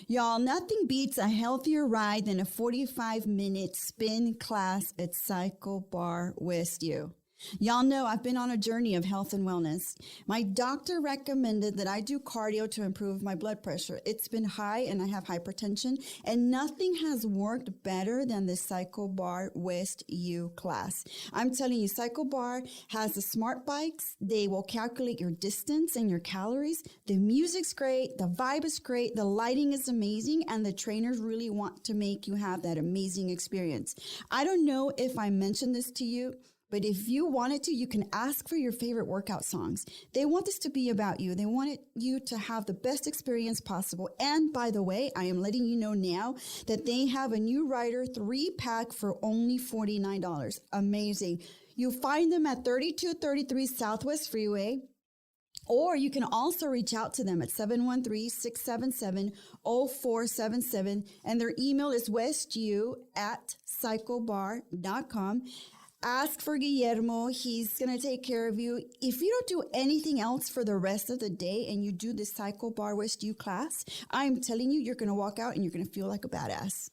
Y'all, nothing beats a healthier ride than a 45-minute spin class at CycleBar West U. Y'all know I've been on a journey of health and wellness. My doctor recommended that I do cardio to improve my blood pressure. It's been high and I have hypertension, and nothing has worked better than the CycleBar West U class. I'm telling you, CycleBar has the smart bikes. They will calculate your distance and your calories. The music's great. The vibe is great. The lighting is amazing. And the trainers really want to make you have that amazing experience. I don't know if I mentioned this to you, but if you wanted to, you can ask for your favorite workout songs. They want this to be about you. They want you to have the best experience possible. And by the way, I am letting you know now that they have a new Rider 3-pack for only $49. Amazing. You find them at 3233 Southwest Freeway. Or you can also reach out to them at 713-677-0477. And their email is westu@cyclebar.com. Ask for Guillermo. He's going to take care of you. If you don't do anything else for the rest of the day and you do this CycleBar West U class, I'm telling you, you're going to walk out and you're going to feel like a badass.